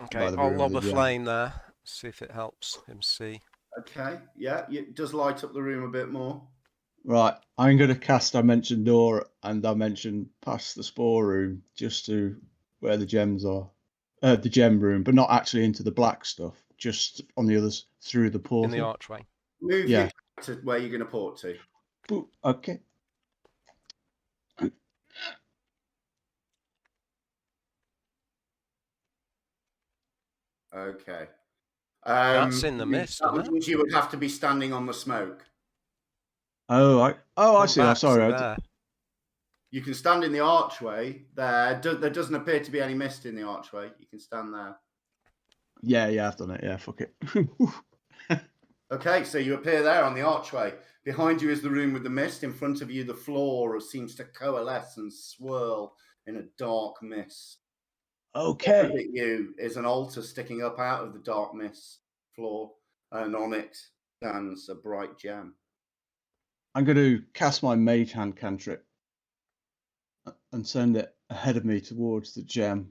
Okay, I'll lob a flame there, see if it helps him see. Okay, yeah, it does light up the room a bit more. Right, I'm going to cast Dimension Door and Dimension past the Spore Room just to where the gems are. The gem room, but not actually into the black stuff, just on the others through the portal. In the archway. Move your to where you're going to port to. Okay. Okay. That's in the mist, That isn't it? means you would have to be standing on the smoke. I see. I'm sorry. You can stand in the archway there. There doesn't appear to be any mist in the archway. You can stand there. Yeah, I've done it. Yeah, fuck it. Okay, so you appear there on the archway. Behind you is the room with the mist. In front of you, the floor seems to coalesce and swirl in a dark mist. Okay. Opposite you is an altar sticking up out of the dark mist floor, and on it stands a bright gem. I'm going to cast my Mage Hand cantrip and send it ahead of me towards the gem.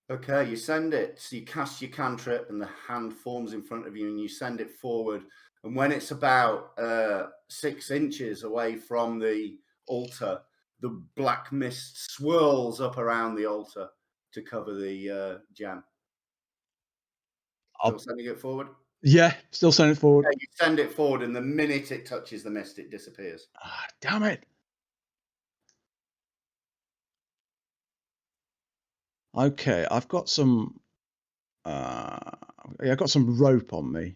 Okay, you send it. So you cast your cantrip, and the hand forms in front of you, and you send it forward. And when it's about 6 inches away from the altar, the black mist swirls up around the altar to cover the gem. Still sending it forward? Yeah, still send it forward. Okay, you send it forward, and the minute it touches the mist, it disappears. Ah, damn it. Okay, I've got some... I've got some rope on me.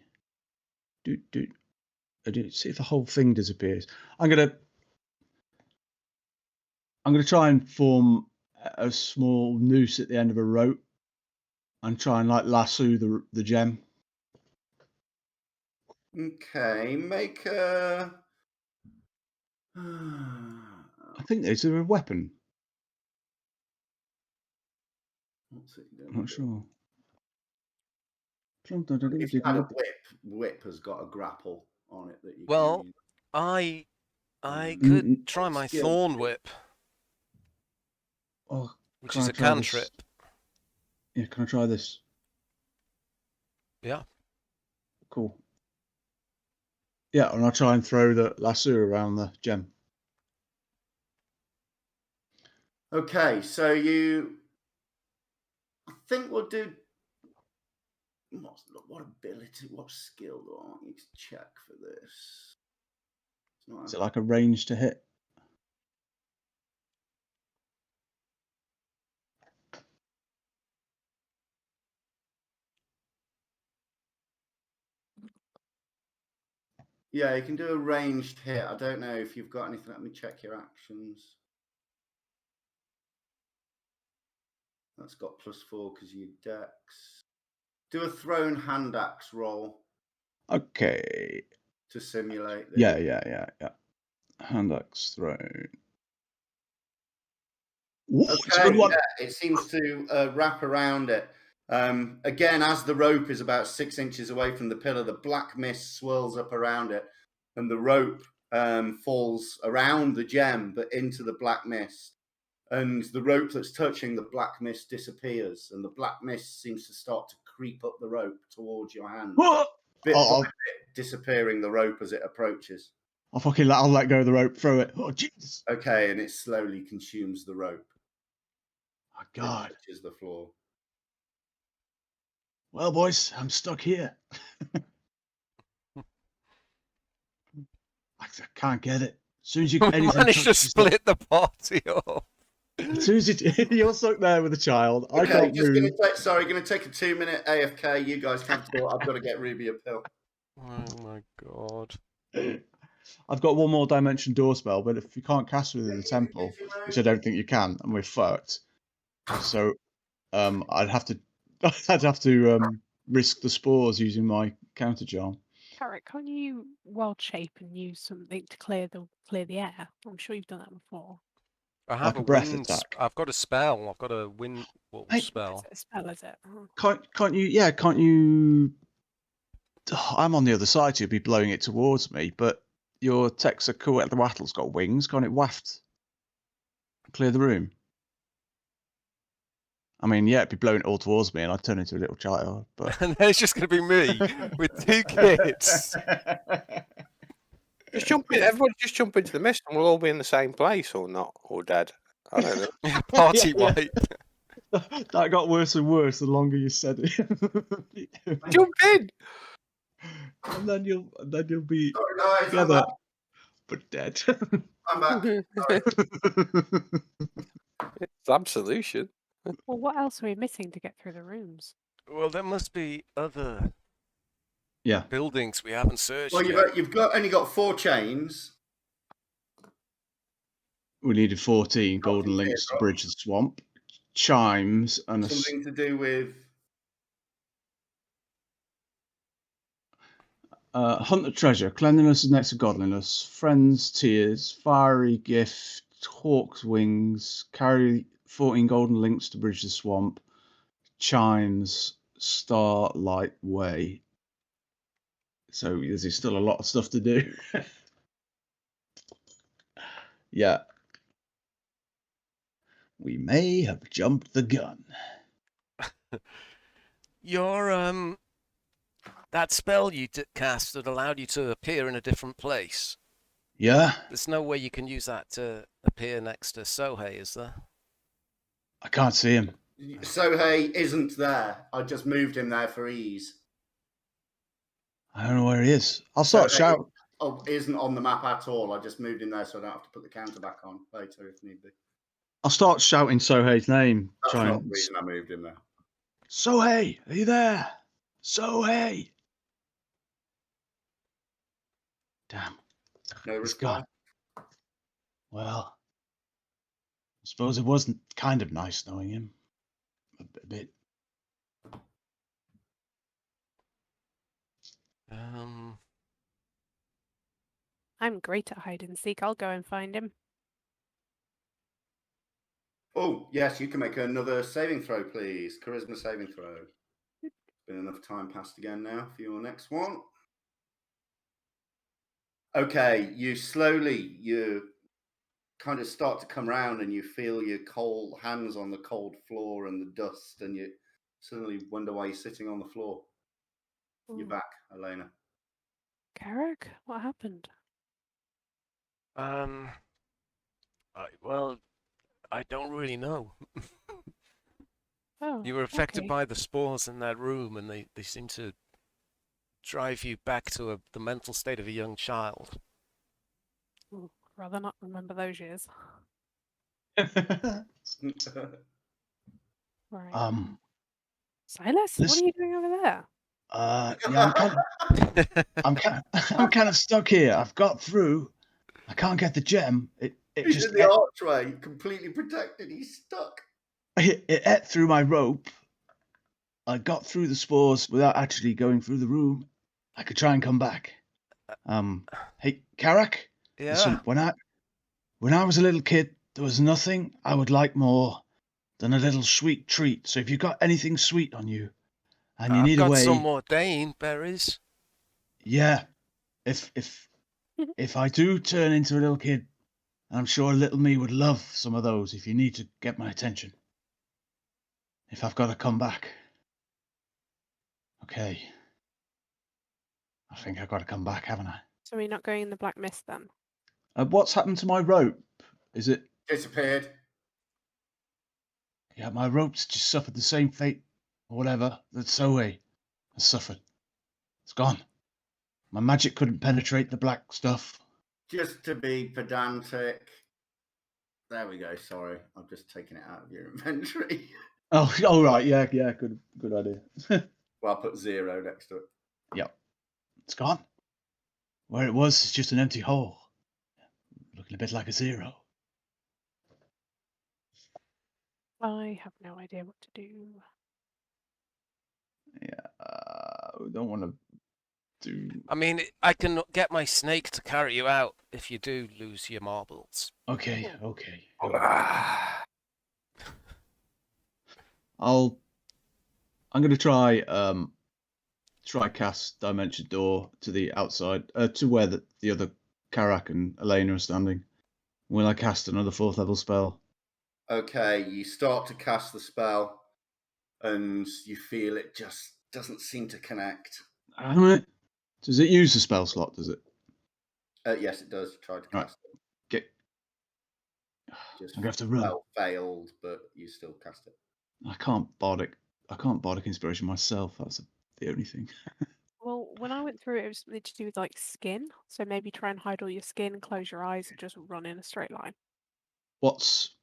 See if the whole thing disappears. I'm gonna try and form a small noose at the end of a rope and try and like lasso the gem. Okay, make a... I think it's a weapon. What's it doing? I'm not sure. If you had a whip has got a grapple on it that you well, can use. I could try my skill. Thorn Whip, which is a cantrip. Yeah, can I try this? Yeah. Cool. Yeah, and I'll try and throw the lasso around the gem. Okay, so I think we'll do... What ability, what skill do I want you to check for this? Is it like a range to hit? Yeah, you can do a ranged hit. I don't know if you've got anything. Let me check your actions. That's got +4 because you dex. Do a thrown hand axe roll. Okay. To simulate this. Yeah. Hand axe thrown. Ooh, okay, it's a good one. Yeah, it seems to wrap around it. Again, as the rope is about 6 inches away from the pillar, the black mist swirls up around it, and the rope falls around the gem, but into the black mist. And the rope that's touching the black mist disappears, and the black mist seems to start to creep up the rope towards your hand, bit by bit, disappearing the rope as it approaches. I'll let go of the rope, throw it. Oh, Jesus. Okay, and it slowly consumes the rope. Oh, God. It touches the floor. Well, boys, I'm stuck here. I can't get it. As soon as you managed to split the party up. As soon as you're stuck there with a child, okay, I can't move. Going to take a 2-minute AFK. You guys can't do it. I've got to get Ruby a pill. Oh my God. I've got one more dimension door spell, but if you can't cast within the temple, which I don't think you can, and we're fucked. So, I'd have to risk the spores using my counter charm. Carrot, can't you wild shape and use something to clear the air? I'm sure you've done that before. I have Like a breath wind. attack. I've got a spell. I've got a wind Hey. Is spell. it a spell, is it? Oh. Can't you? Yeah, can't you? I'm on the other side, so you'd be blowing it towards me. But your Texacoatl-Wattle's got wings. Can't it waft? Clear the room. I mean, yeah, it'd be blowing it all towards me, and I'd turn into a little child. But And then it's just going to be me with 2 kids. Just jump in. Everybody just jump into the mist and we'll all be in the same place or not. Or dead. I don't know. Party Yeah. wipe. That got worse and worse the longer you said it. Jump in! and then you'll be Sorry, guys, together, but dead. I'm back. Sorry. It's the absolution. Well, what else are we missing to get through the rooms? Well, there must be other Yeah. buildings we haven't searched Well, yet. you've only got 4 chains. We needed 14 golden links to bridge the swamp, chimes, and Something to do with hunt the treasure. Cleanliness is next to godliness. Friends, tears, fiery gift, hawk's wings. Carry 14 golden links to bridge the swamp. Chimes, starlight way. So there's still a lot of stuff to do. Yeah. We may have jumped the gun. Your that spell you cast that allowed you to appear in a different place. Yeah? There's no way you can use that to appear next to Sohei, is there? I can't see him. Sohei isn't there. I just moved him there for ease. I don't know where he is. I'll start Sohei shouting. isn't on the map at all. I just moved him there so I don't have to put the counter back on later if need be. I'll start shouting Sohei's name. That's Try not and... the reason I moved him there. Sohei, are you there? Sohei. Damn. No He's response. gone. Well, I suppose it wasn't kind of nice knowing him. A bit. I'm great at hide and seek. I'll go and find him. Oh, yes, you can make another saving throw, please. Charisma saving throw. Been enough time passed again now for your next one. Okay, you kind of start to come around and you feel your cold hands on the cold floor and the dust, and you suddenly wonder why you're sitting on the floor. You're back, Elena. Carrick, what happened? Well, I don't really know. Oh, You were affected okay. by the spores in that room, and they seem to drive you back to the mental state of a young child. Ooh, rather not remember those years. Right. Silas, what are you doing over there? Yeah, I'm kind of stuck here. I've got through. I can't get the gem. He's Just in the archway, completely protected. He's stuck. it ate through my rope. I got through the spores without actually going through the room. I could try and come back. Hey, Karak. Yeah. Listen, when I was a little kid, there was nothing I would like more than a little sweet treat. So if you've got anything sweet on you, and you I've need a got way, some more Dane berries. yeah. If I do turn into a little kid, I'm sure little me would love some of those. If you need to get my attention, if I've got to come back, okay. I think I've got to come back, haven't I? So we're not going in the black mist then? What's happened to my rope? Is it? Disappeared. Yeah, my rope's just suffered the same fate, or whatever, that Sohei has suffered. It's gone. My magic couldn't penetrate the black stuff. Just to be pedantic. There we go. Sorry, I've just taken it out of your inventory. Oh, right. Yeah. Good idea. Well, I'll put 0 next to it. Yep. It's gone. Where it was, it's just an empty hole. Looking a bit like a 0. I have no idea what to do. Yeah. We don't want to do. I mean, I can get my snake to carry you out if you do lose your marbles. Okay. I'm gonna try cast Dimension Door to the outside, to where the other Karak and Elena are standing. Will I cast another 4th level spell? Okay, you start to cast the spell, and you feel it just doesn't seem to connect. Does it use the spell slot? Does it? Yes, it does. Try to Right. cast it. Get. Just I'm gonna have to run. spell failed, but you still cast it. I can't bardic inspiration myself. That's the only thing. Well, when I went through it, it was something to do with like skin. So maybe try and hide all your skin, close your eyes, and just run in a straight line. What's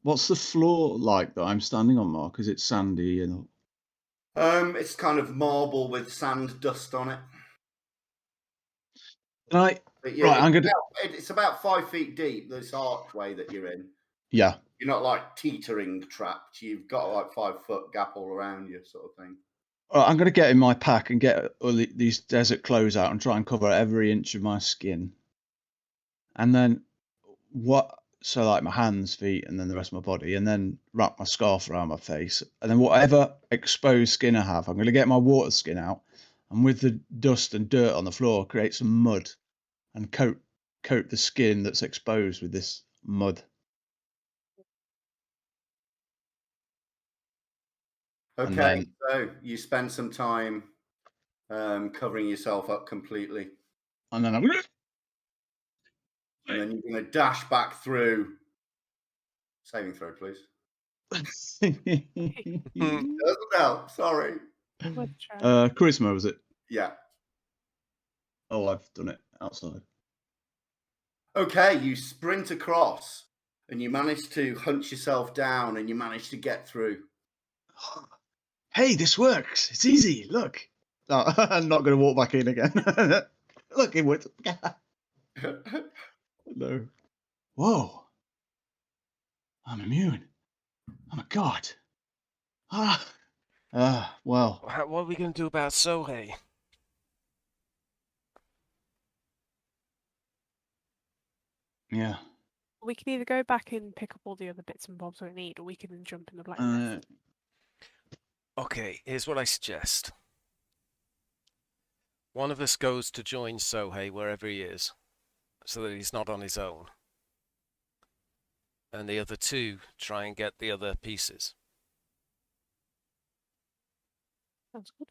the floor like that I'm standing on, Mark? Is it sandy and? It's kind of marble with sand dust on it. Right. But yeah, Right. I'm gonna. it's about 5 feet deep. This archway that you're in. Yeah. You're not like teetering trapped. You've got like 5 foot gap all around you, sort of thing. All right, I'm gonna get in my pack and get all these desert clothes out and try and cover every inch of my skin. And then so like my hands, feet, and then the rest of my body, and then wrap my scarf around my face. And then whatever exposed skin I have, I'm going to get my water skin out, and with the dust and dirt on the floor, create some mud and coat the skin that's exposed with this mud. Okay, then, so you spend some time covering yourself up completely. And then And then you're going to dash back through. Saving throw, please. Doesn't help. Sorry. Charisma, was it? Yeah. Oh, I've done it outside. Okay, you sprint across and you manage to hunch yourself down and you manage to get through. Hey, this works. It's easy. Look. No, I'm not going to walk back in again. Look, it worked. No. Whoa. I'm immune. I'm a god. Well. What are we going to do about Sohei? Yeah. We can either go back and pick up all the other bits and bobs we need, or we can jump in the blacksmith. Okay, here's what I suggest. One of us goes to join Sohei wherever he is, so that he's not on his own. And the other two try and get the other pieces. Sounds good.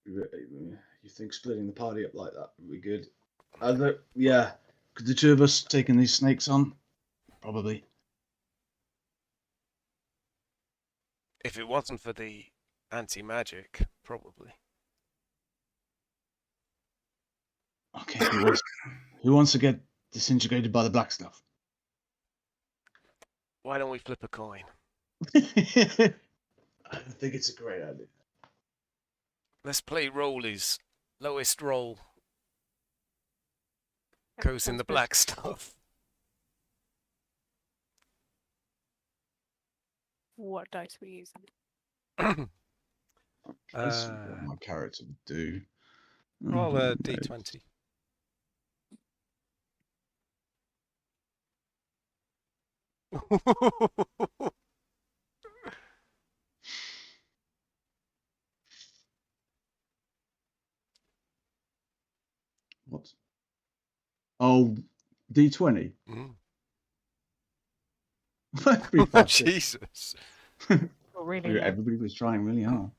You think splitting the party up like that would be good? Yeah. Could the two of us taking these snakes on? Probably. If it wasn't for the anti-magic, probably. Okay. Who wants to get disintegrated by the black stuff? Why don't we flip a coin? I think it's a great idea. Let's play rollies. Lowest roll goes in the black stuff. What dice are we using? That's what my character would do. Roll a d20. What? Oh, D20. Oh, Jesus. Oh, really? Everybody was trying really hard.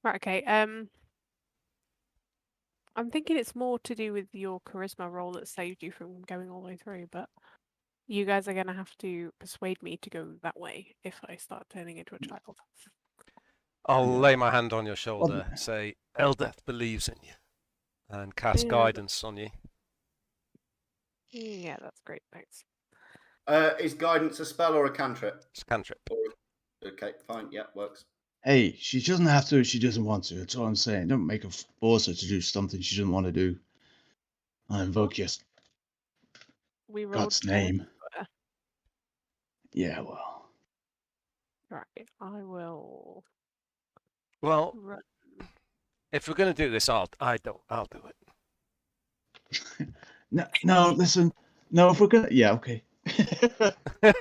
Right, okay. I'm thinking it's more to do with your charisma roll that saved you from going all the way through, but you guys are going to have to persuade me to go that way if I start turning into a child. I'll lay my hand on your shoulder, say, Eldeth believes in you, and cast guidance on you. Yeah, that's great, thanks. Is guidance a spell or a cantrip? It's a cantrip. Okay, fine. Yeah, works. Hey, she doesn't have to if she doesn't want to. That's all I'm saying. Don't make her force her to do something she doesn't want to do. I invoke We rolled God's name. for- Yeah, well. Right, I will. Well, If we're going to do this, I'll do it. No, listen. No, if we're gonna, yeah, okay. I'll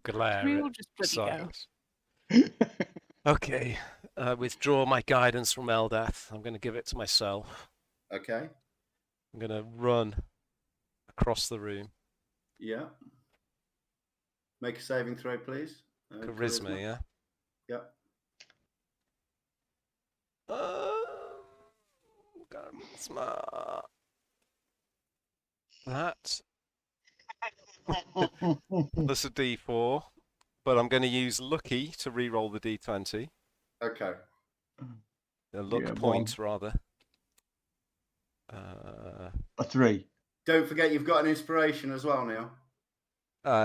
glare We at will just bloody go. Silas. Okay, withdraw my guidance from Eldath. I'm going to give it to myself. Okay. I'm going to run across the room. Yeah. Make a saving throw, please. Charisma, yeah? Yep. Charisma. That. That's a D4, but I'm going to use Lucky to re-roll the D20. Okay. The luck point, rather. A 3. Don't forget you've got an inspiration as well, Neil.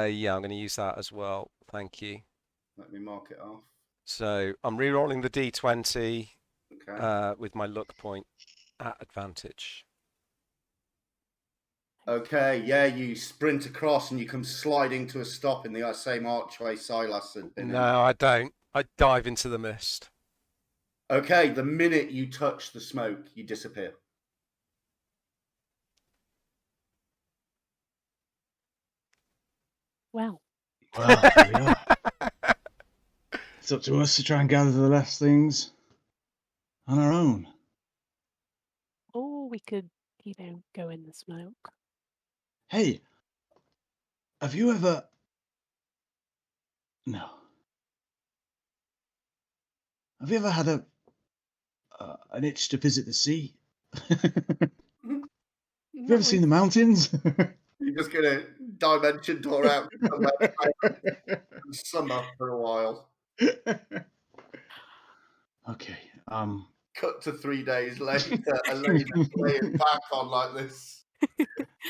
Yeah, I'm going to use that as well. Thank you. Let me mark it off. So I'm re-rolling the D20 Okay. with my luck point at advantage. Okay, yeah, you sprint across and you come sliding to a stop in the same archway Silas had been in. No, I don't. I dive into the mist. Okay, the minute you touch the smoke, you disappear. Well. Well, here we are. It's up to us to try and gather the last things on our own. Or we could, go in the smoke. Hey, have you ever... No. Have you ever had an itch to visit the sea? Have you ever seen the mountains? You're just going to dimension door out and come back and summer for a while. Okay. Cut to 3 days later, a lady laying back on like this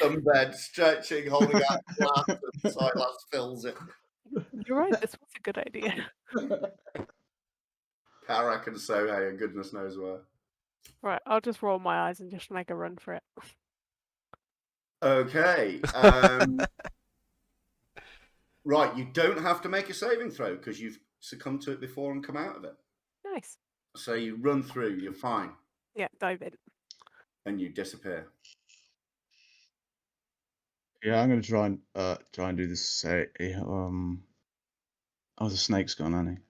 sunbed, stretching, holding out a glass, and Silas fills it. You're right, this was a good idea. Karak and Sohei and goodness knows where. Right, I'll just roll my eyes and just make a run for it. Okay. Right, you don't have to make a saving throw because you've succumbed to it before and come out of it. Nice. So you run through, you're fine, Yeah, dive in. and you disappear. Yeah, I'm gonna try and do this. Oh, the snake's gone, hasn't he?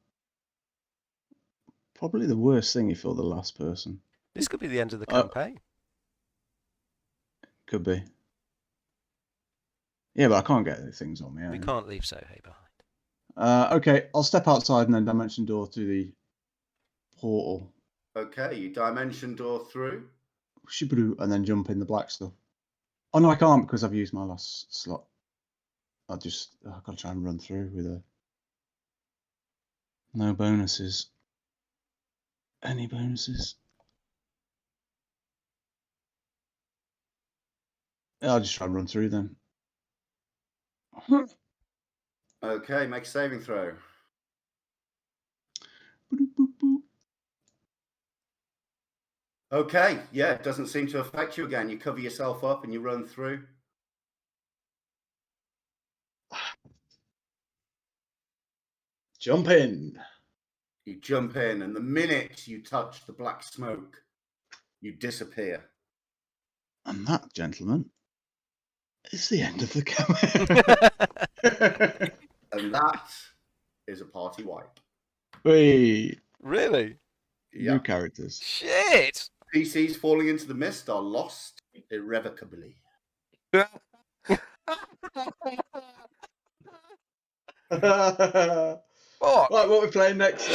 Probably the worst thing if you're the last person. This could be the end of the campaign. Could be. Yeah, but I can't get the things on me. We can't leave Sohei behind. Okay, I'll step outside and then dimension door to the portal. Okay, you dimension door through. And then jump in the black stuff. Oh no, I can't because I've used my last slot. I've got to try and run through with no bonuses. Any bonuses? I'll just try and run through then. Okay, make a saving throw. Okay, yeah, it doesn't seem to affect you again. You cover yourself up and you run through. Jump in. You jump in, and the minute you touch the black smoke, you disappear. And that, gentlemen, is the end of the campaign. And that is a party wipe. Wait. Really? New characters. Shit! PCs falling into the mist are lost irrevocably. Right, what are we playing next?